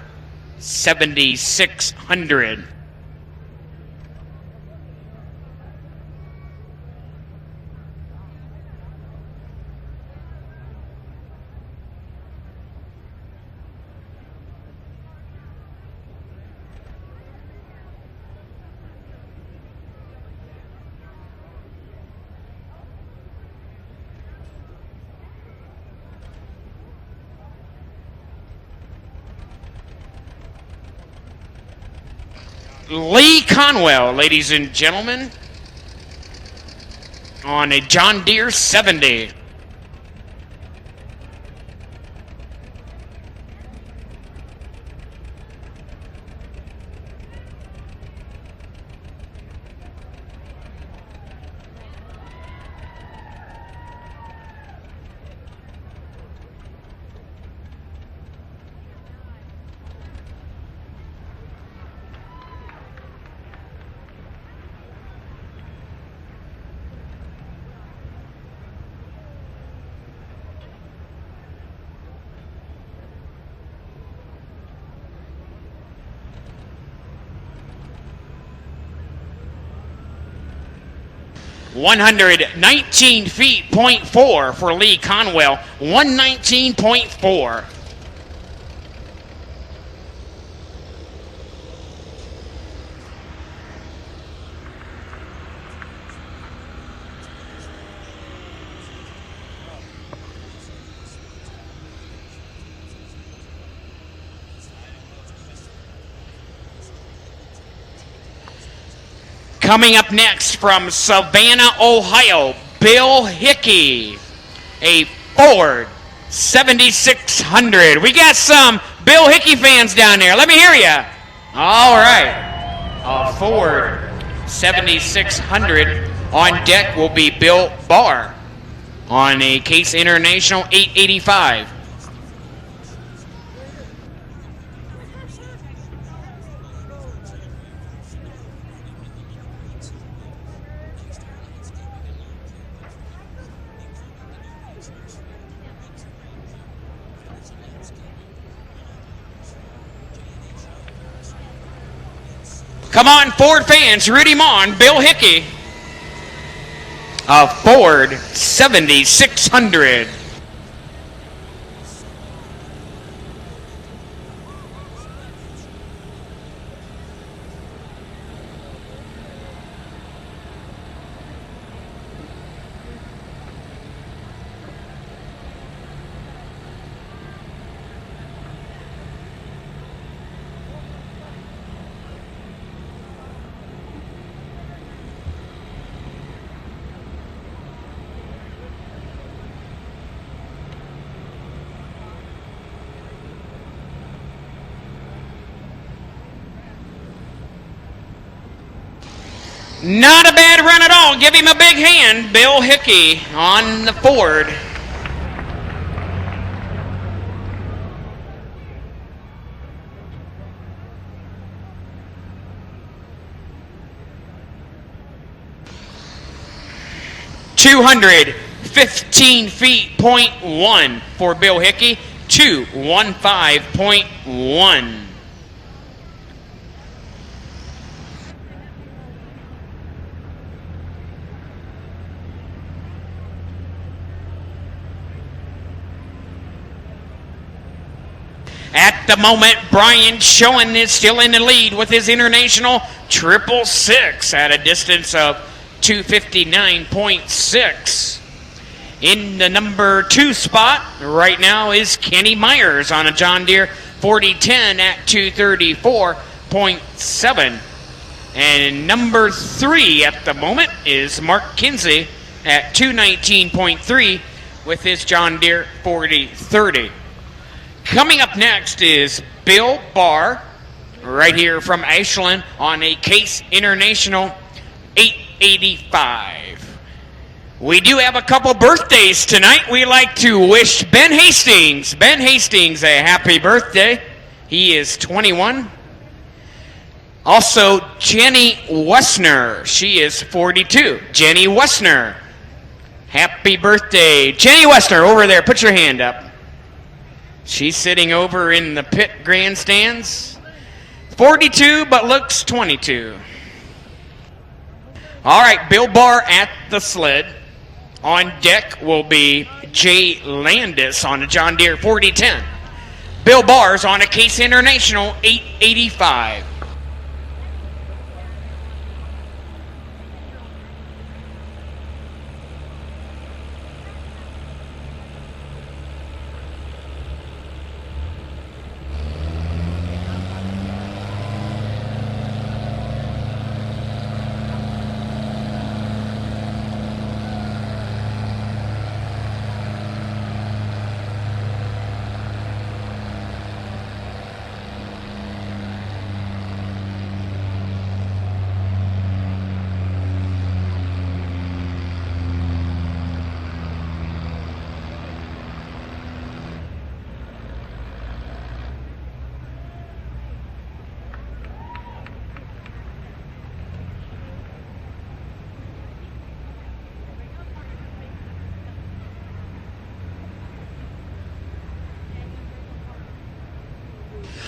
7600. Lee Conwell, ladies and gentlemen, on a John Deere 70. 119 feet, .4 for Lee Conwell, 119.4. Coming up next from Savannah, Ohio, Bill Hickey, a Ford 7600. We got some Bill Hickey fans down there. Let me hear you. All right. A Ford 7600. On deck will be Bill Barr on a Case International 885. Come on, Ford fans, root him on. Bill Hickey, a Ford 7600. Not a bad run at all. Give him a big hand. Bill Hickey on the Ford. .215 feet, .1 for Bill Hickey. 215.1. At the moment, Brian Schoen is still in the lead with his International 666 at a distance of 259.6. In the number 2 spot right now is Kenny Myers on a John Deere 4010 at 234.7. And number 3 at the moment is Mark Kinsey at 219.3 with his John Deere 4030. Coming up next is Bill Barr, right here from Ashland on a Case International 885. We do have a couple birthdays tonight. We like to wish Ben Hastings a happy birthday. He is 21. Also, Jenny Wessner, she is 42. Jenny Wessner, happy birthday. Jenny Wessner, over there, put your hand up. She's sitting over in the pit grandstands. 42, but looks 22. All right, Bill Barr at the sled. On deck will be Jay Landis on a John Deere 4010. Bill Barr's on a Case International 885.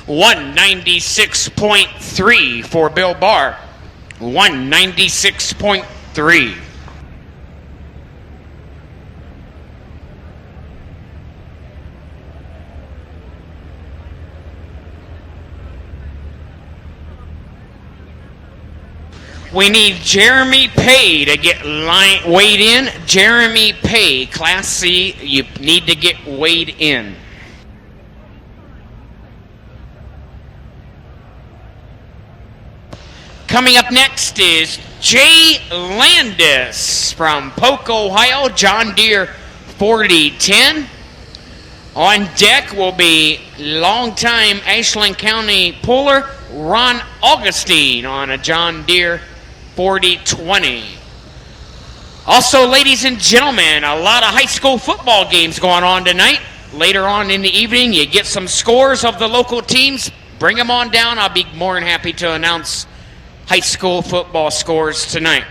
.196.3 for Bill Barr. 196.3. We need Jeremy Pay to get weighed in. Jeremy Pay, Class C, you need to get weighed in. Coming up next is Jay Landis from Polk, Ohio, John Deere 4010. On deck will be longtime Ashland County puller Ron Augustine on a John Deere 4020. Also, ladies and gentlemen, a lot of high school football games going on tonight. Later on in the evening, you get some scores of the local teams. Bring them on down. I'll be more than happy to announce high school football scores tonight.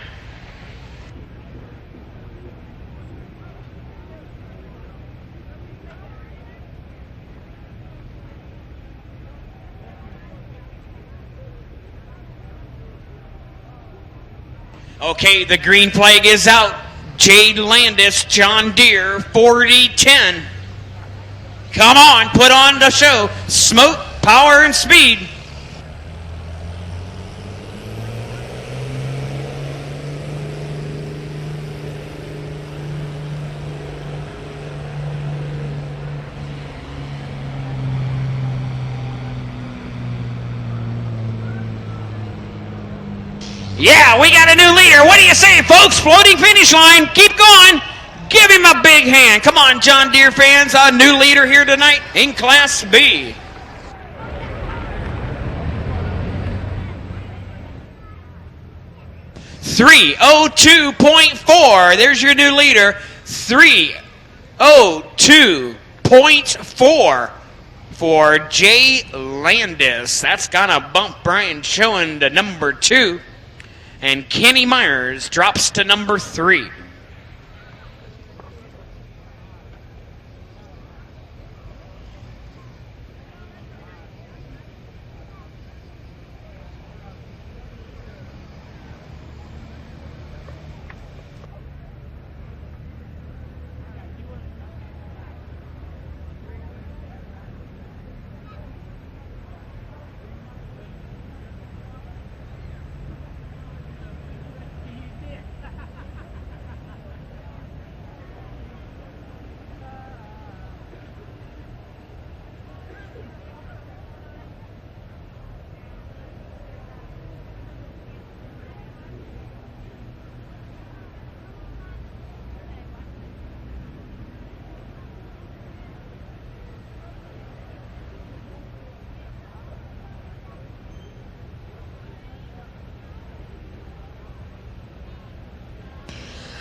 Okay, the green flag is out. Jade Landis, John Deere, 4010. Come on, put on the show. Smoke, power, and speed. Yeah, we got a new leader. What do you say, folks? Floating finish line. Keep going. Give him a big hand. Come on, John Deere fans. A new leader here tonight in Class B. .302.4. There's your new leader. 302.4 for Jay Landis. That's gonna bump Brian Schoen to number 2. And Kenny Myers drops to number 3.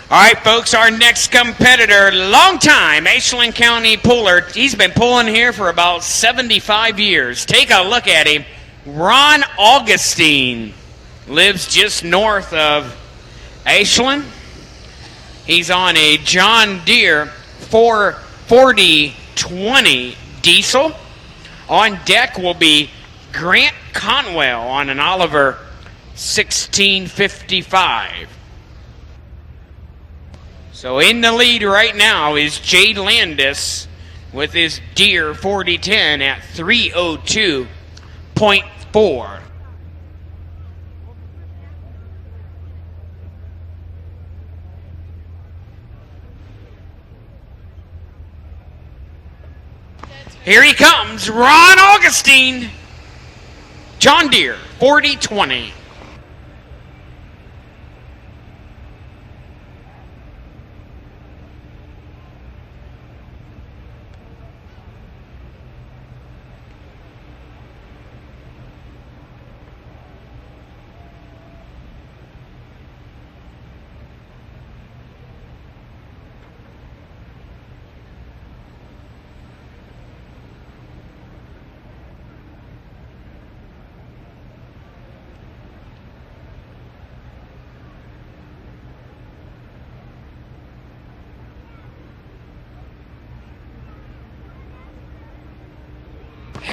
All right, folks, our next competitor, longtime Ashland County puller. He's been pulling here for about 75 years. Take a look at him. Ron Augustine lives just north of Ashland. He's on a John Deere 4020 diesel. On deck will be Grant Conwell on an Oliver 1655. So in the lead right now is Jade Landis with his Deere 4010 at 302.4. Here he comes, Ron Augustine, John Deere 4020.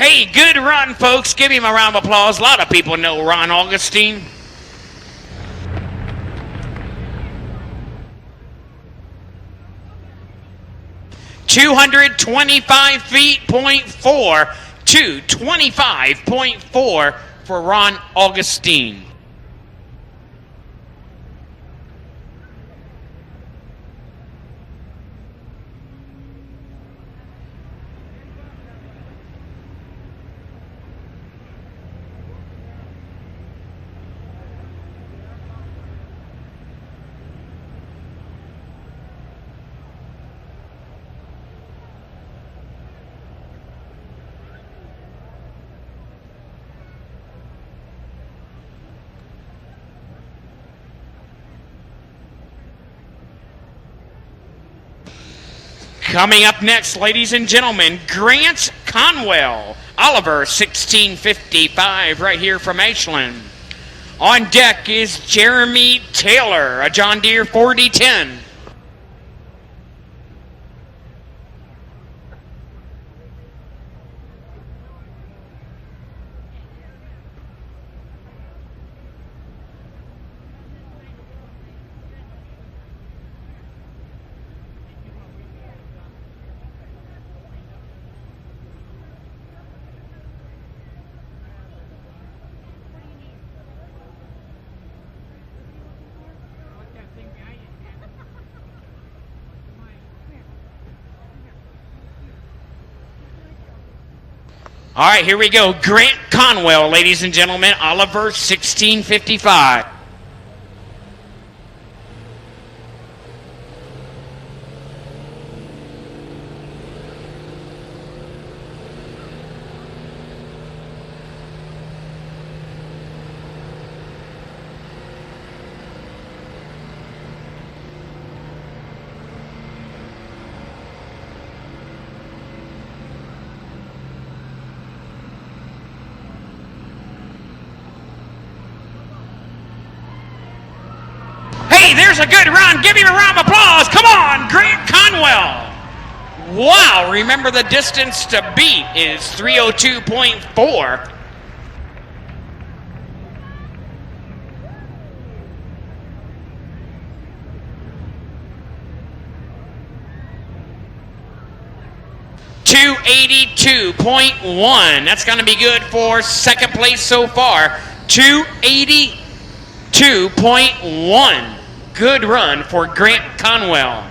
Hey, good run, folks. Give him a round of applause. A lot of people know Ron Augustine. .225.4 to 25.4 for Ron Augustine. Coming up next, ladies and gentlemen, Grant Conwell, Oliver 1655, right here from Ashland. On deck is Jeremy Taylor, a John Deere 4010. All right, here we go. Grant Conwell, ladies and gentlemen, Oliver 1655. Hey, there's a good run. Give him a round of applause. Come on, Grant Conwell. Wow, remember the distance to beat is 3:02.4. $282.1. That's going to be good for second place so far. 282.1. Good run for Grant Conwell.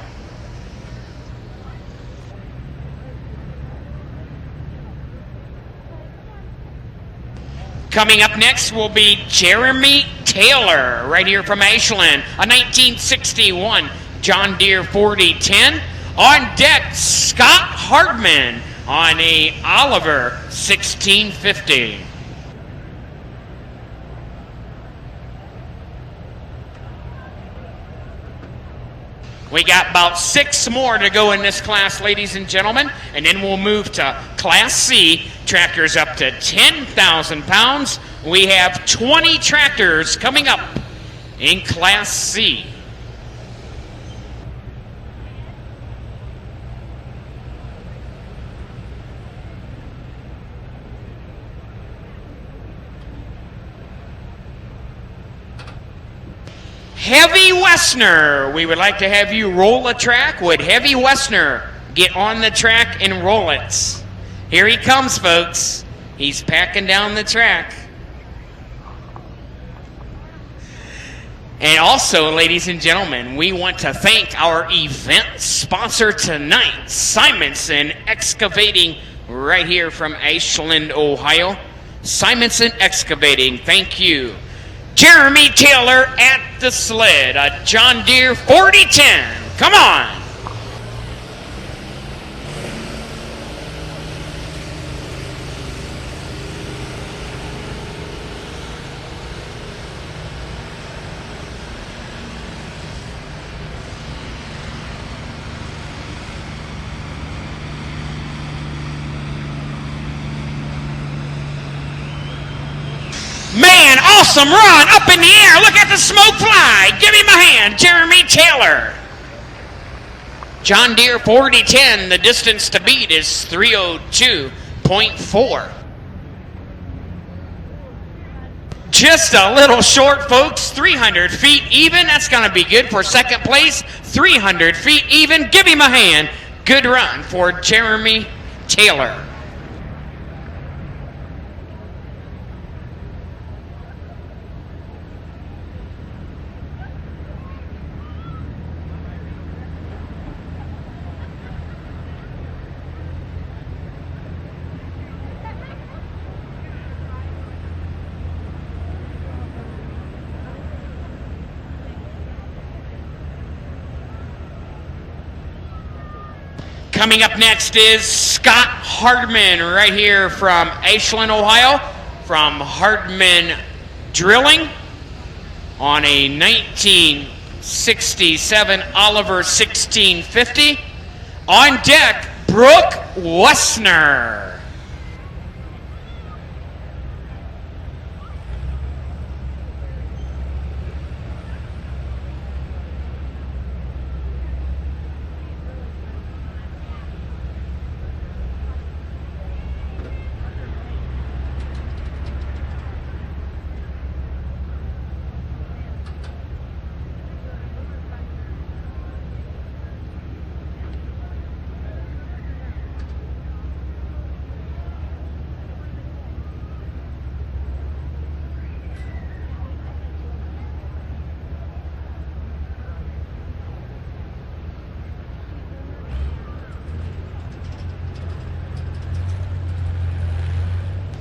Coming up next will be Jeremy Taylor, right here from Ashland, a 1961 John Deere 4010. On deck, Scott Hardman on a Oliver 1650. We got about 6 more to go in this class, ladies and gentlemen, and then we'll move to Class C, tractors up to 10,000 pounds. We have 20 tractors coming up in Class C. Heavy Westner, we would like to have you roll a track. Would Heavy Westner get on the track and roll it? Here he comes, folks. He's packing down the track. And also, ladies and gentlemen, we want to thank our event sponsor tonight, Simonson Excavating, right here from Ashland, Ohio. Simonson Excavating, thank you. Jeremy Taylor at the sled, a John Deere 4010. Come on. Man, awesome run up in the air. Look at the smoke fly. Give him a hand, Jeremy Taylor. John Deere 4010, the distance to beat is 3:02.4. Just a little short, folks. 300 feet even. That's going to be good for second place. 300 feet even. Give him a hand. Good run for Jeremy Taylor. Coming up next is Scott Hardman, right here from Ashland, Ohio, from Hardman Drilling, on a 1967 Oliver 1650. On deck, Brooke Wessner.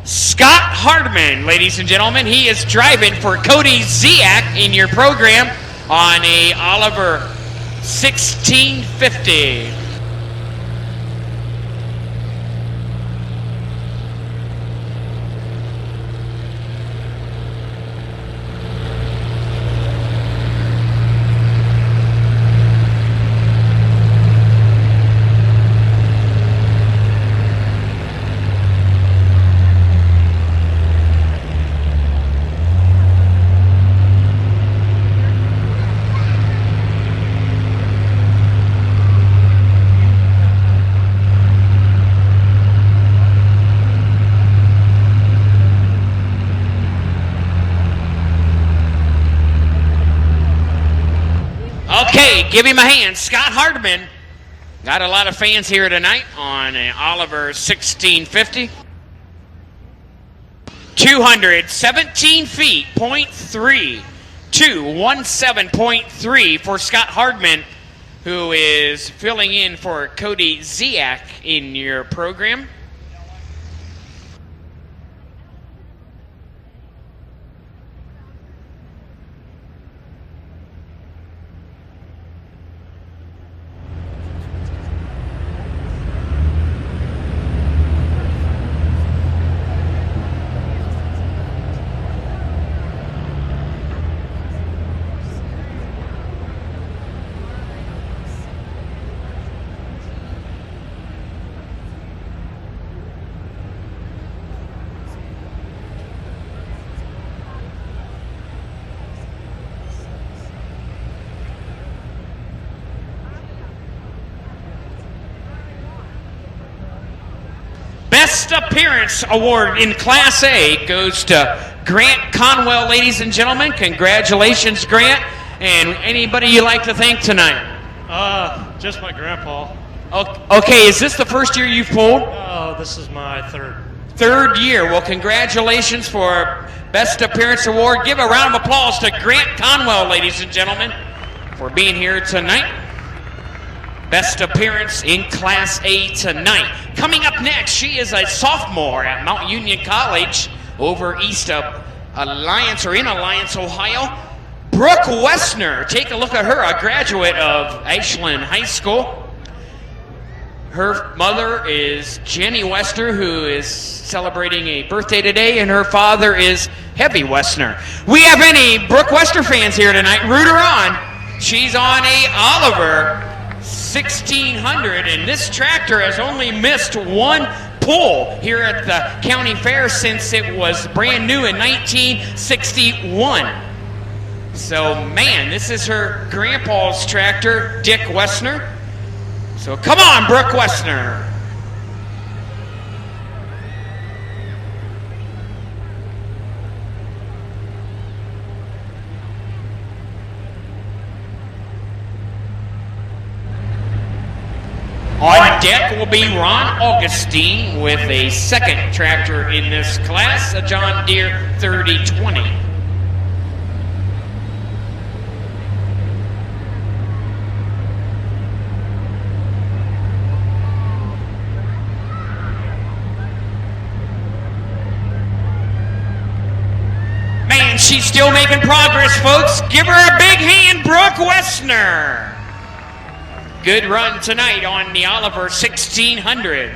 Scott Hardman, ladies and gentlemen, he is driving for Cody Ziak in your program on a Oliver 1650. Okay, give him a hand. Scott Hardman. Got a lot of fans here tonight on an Oliver 1650. 217 feet, 0.3. 217.3 for Scott Hardman, who is filling in for Cody Ziak in your program. Best Appearance Award in Class A goes to Grant Conwell, ladies and gentlemen. Congratulations, Grant. And anybody you like to thank tonight? Just my grandpa. Okay, is this the first year you've pulled? Oh, this is my third. Third year. Well, congratulations for Best Appearance Award. Give a round of applause to Grant Conwell, ladies and gentlemen, for being here tonight. Best appearance in Class A tonight. Coming up next, she is a sophomore at Mount Union College over east of Alliance, or in Alliance, Ohio. Brooke Wessner. Take a look at her, a graduate of Ashland High School. Her mother is Jenny Wessner, who is celebrating a birthday today, and her father is Heavy Wessner. We have any Brooke Wessner fans here tonight? Root her on. She's on a Oliver 1600, and this tractor has only missed one pull here at the county fair since it was brand new in 1961. So, man, this is her grandpa's tractor, Dick Wessner. So, come on, Brooke Wessner. On deck will be Ron Augustine with a second tractor in this class, a John Deere 3020. Man, she's still making progress, folks. Give her a big hand, Brooke Wessner. Good run tonight on the Oliver 1600.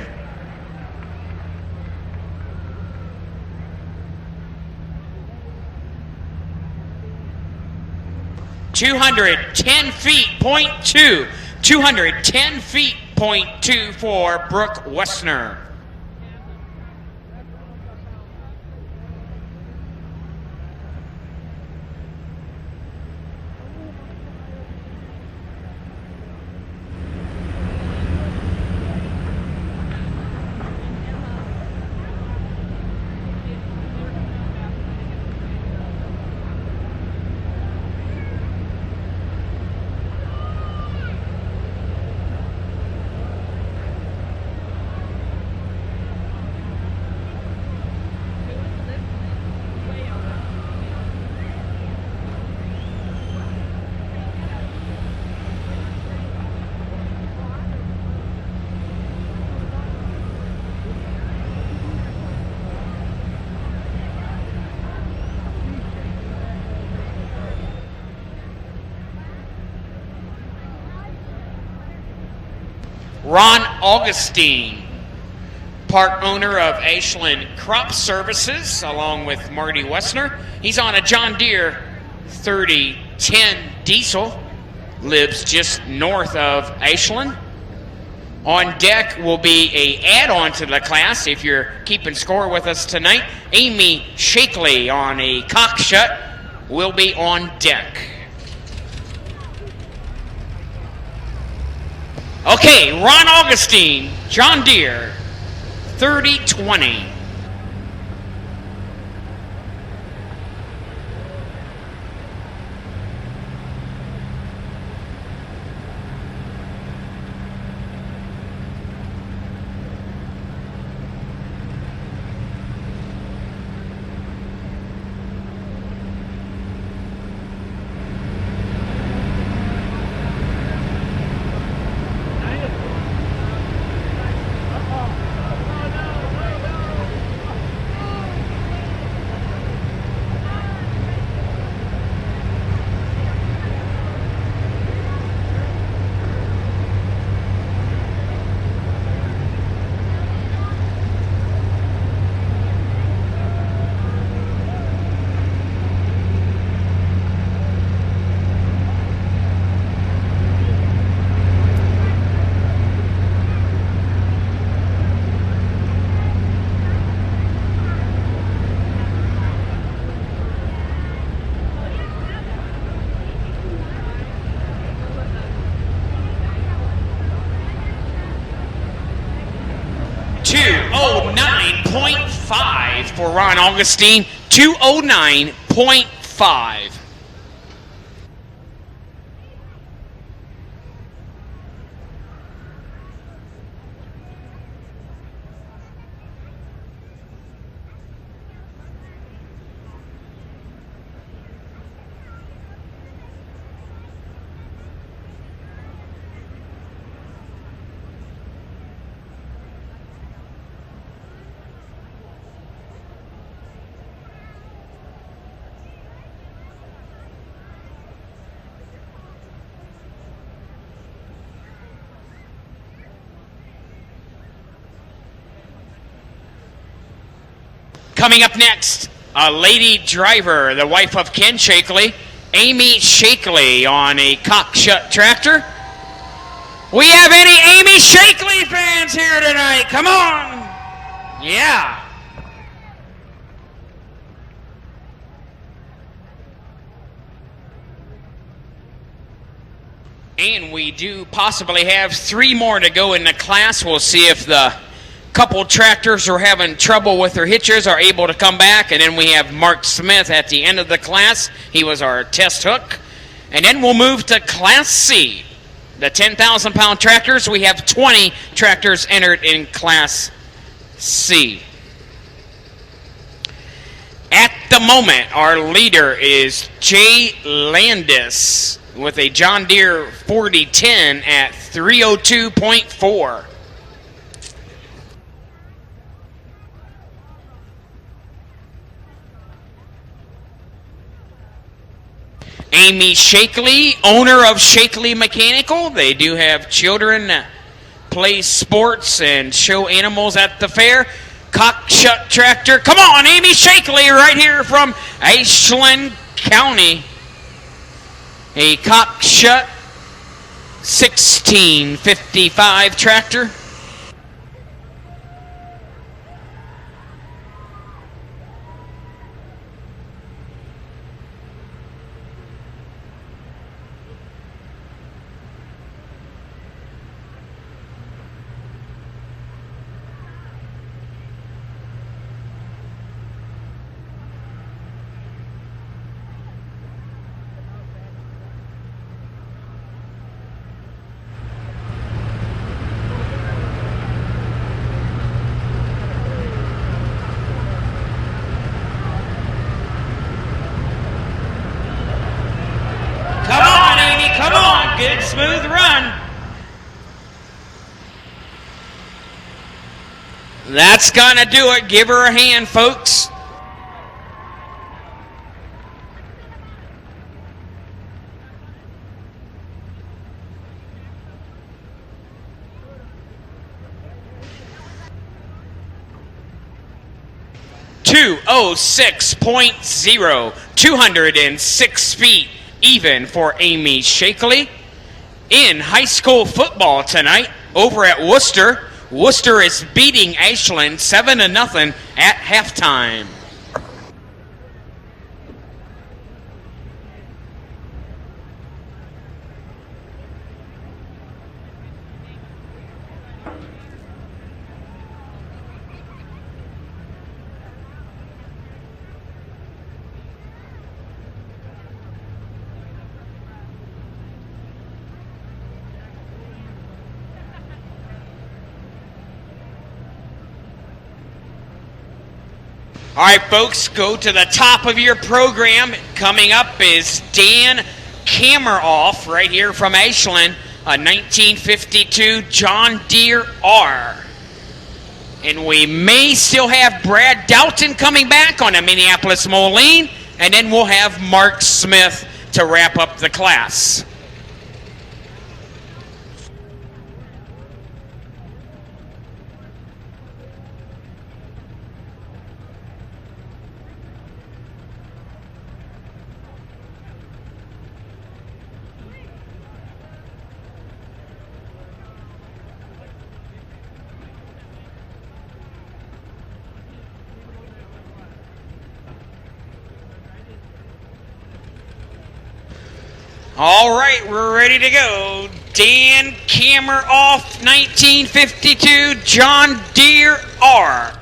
(210 feet, .2). 210 feet, 20.2 for Brooke Westner. Ron Augustine, part owner of Ashland Crop Services, along with Marty Wessner. He's on a John Deere 3010 diesel, lives just north of Ashland. On deck will be a add-on to the class, if you're keeping score with us tonight. Amy Shakely on a cockshut will be on deck. Okay, Ron Augustine, John Deere, 3020. .5 for Ron Augustine, 209.5. Coming up next, a lady driver, the wife of Ken Shakely, Amy Shakely on a cockshut tractor. We have any Amy Shakely fans here tonight? Come on. Yeah. And we do possibly have 3 more to go in the class. We'll see if the couple tractors who are having trouble with their hitches are able to come back. And then we have Mark Smith at the end of the class. He was our test hook. And then we'll move to Class C. The 10,000-pound tractors. We have 20 tractors entered in Class C. At the moment, our leader is Jay Landis with a John Deere 4010 at 302.4. Amy Shakely, owner of Shakely Mechanical. They do have children that play sports and show animals at the fair. Cockshut tractor. Come on, Amy Shakely, right here from Ashland County. A cockshut 1655 tractor. Come on, Amy, come on. Good, smooth run. That's going to do it. Give her a hand, folks. .206.0, 206 feet even for Amy Shakely. In high school football tonight over at Worcester. Worcester is beating Ashland 7-0 at halftime. All right, folks, go to the top of your program. Coming up is Dan Kammeroff right here from Ashland, a 1952 John Deere R. And we may still have Brad Doughton coming back on a Minneapolis Moline, and then we'll have Mark Smith to wrap up the class. All right, we're ready to go. Dan Kammeroff, 1952 John Deere R.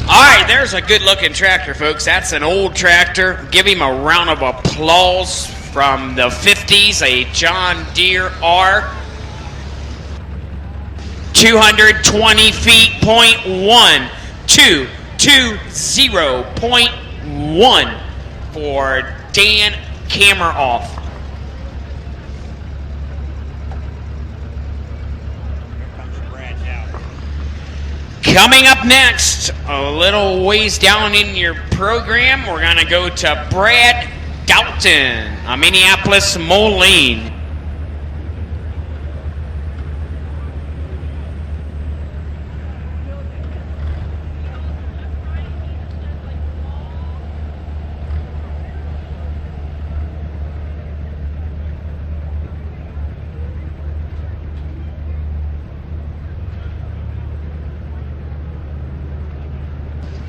All right, there's a good-looking tractor, folks. That's an old tractor. Give him a round of applause from the 50s, a John Deere R. 220 feet, .1, 220.1 for Dan Kammeroff. Coming up next, a little ways down in your program, we're going to go to Brad Doughton, a Minneapolis Moline.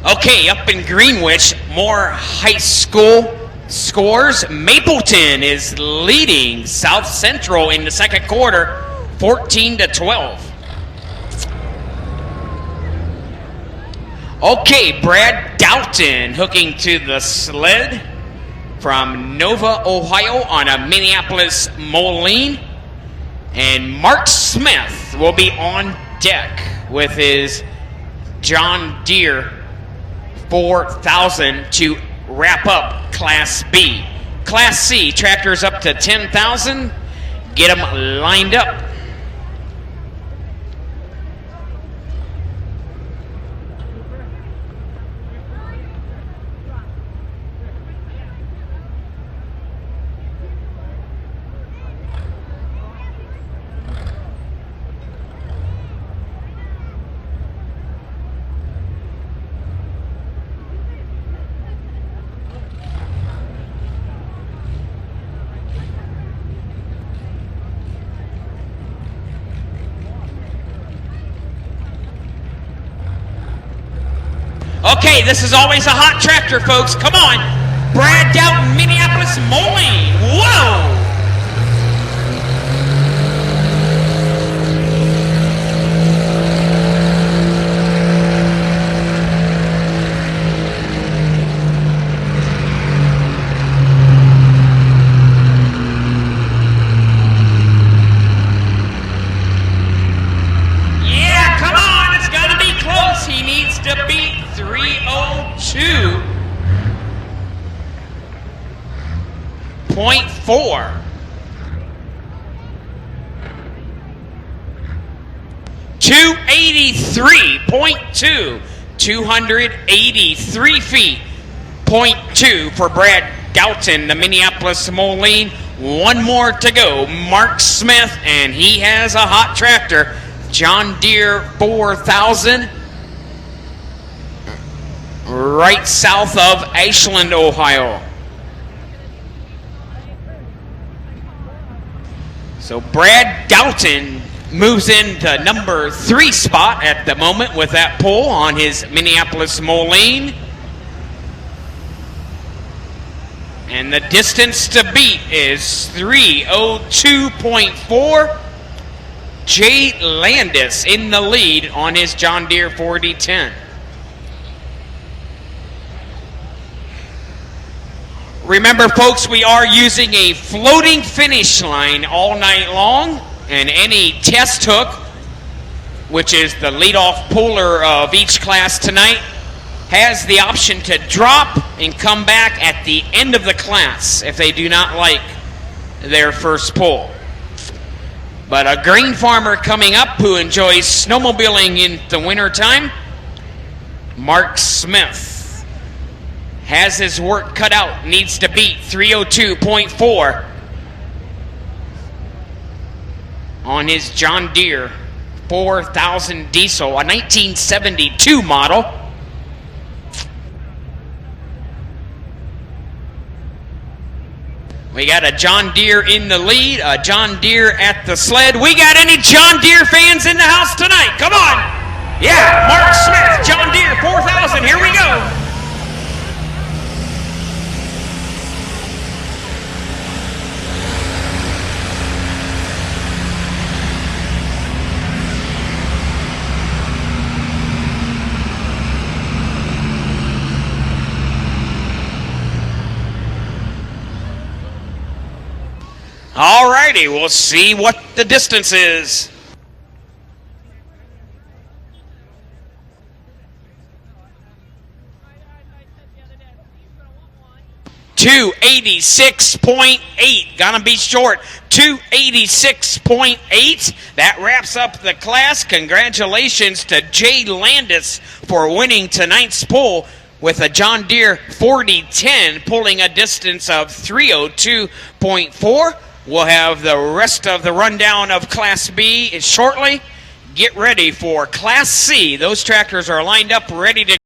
Okay, up in Greenwich, more high school scores. Mapleton is leading South Central in the second quarter, 14-12. Okay, Brad Doughton hooking to the sled from Nova, Ohio on a Minneapolis Moline. And Mark Smith will be on deck with his John Deere 4000 to wrap up Class B. Class C, tractors up to 10,000. Get them lined up. Okay, this is always a hot tractor, folks. Come on. Brad Doughton, Minneapolis Moline. Whoa! Yeah, come on. It's got to be close. He needs to beat 302.4. 283.2. 283 feet. 0.2 for Brad Doughton, the Minneapolis Moline. One more to go. Mark Smith, and he has a hot tractor. John Deere 4000. Right south of Ashland, Ohio. So Brad Doughton moves into number 3 spot at the moment with that pole on his Minneapolis Moline. And the distance to beat is 302.4. Jay Landis in the lead on his John Deere 4010. Remember, folks, we are using a floating finish line all night long, and any test hook, which is the leadoff puller of each class tonight, has the option to drop and come back at the end of the class if they do not like their first pull. But a grain farmer coming up who enjoys snowmobiling in the wintertime, Mark Smith, has his work cut out, needs to beat 302.4 on his John Deere 4000 diesel, a 1972 model. We got a John Deere in the lead, a John Deere at the sled. We got any John Deere fans in the house tonight? Come on. Yeah, Mark Smith, John Deere 4000, here we go. All righty, we'll see what the distance is. $286.8, gonna be short. 286.8. That wraps up the class. Congratulations to Jay Landis for winning tonight's pull with a John Deere 4010, pulling a distance of 302.4. We'll have the rest of the rundown of Class B shortly. Get ready for Class C. Those tractors are lined up, ready to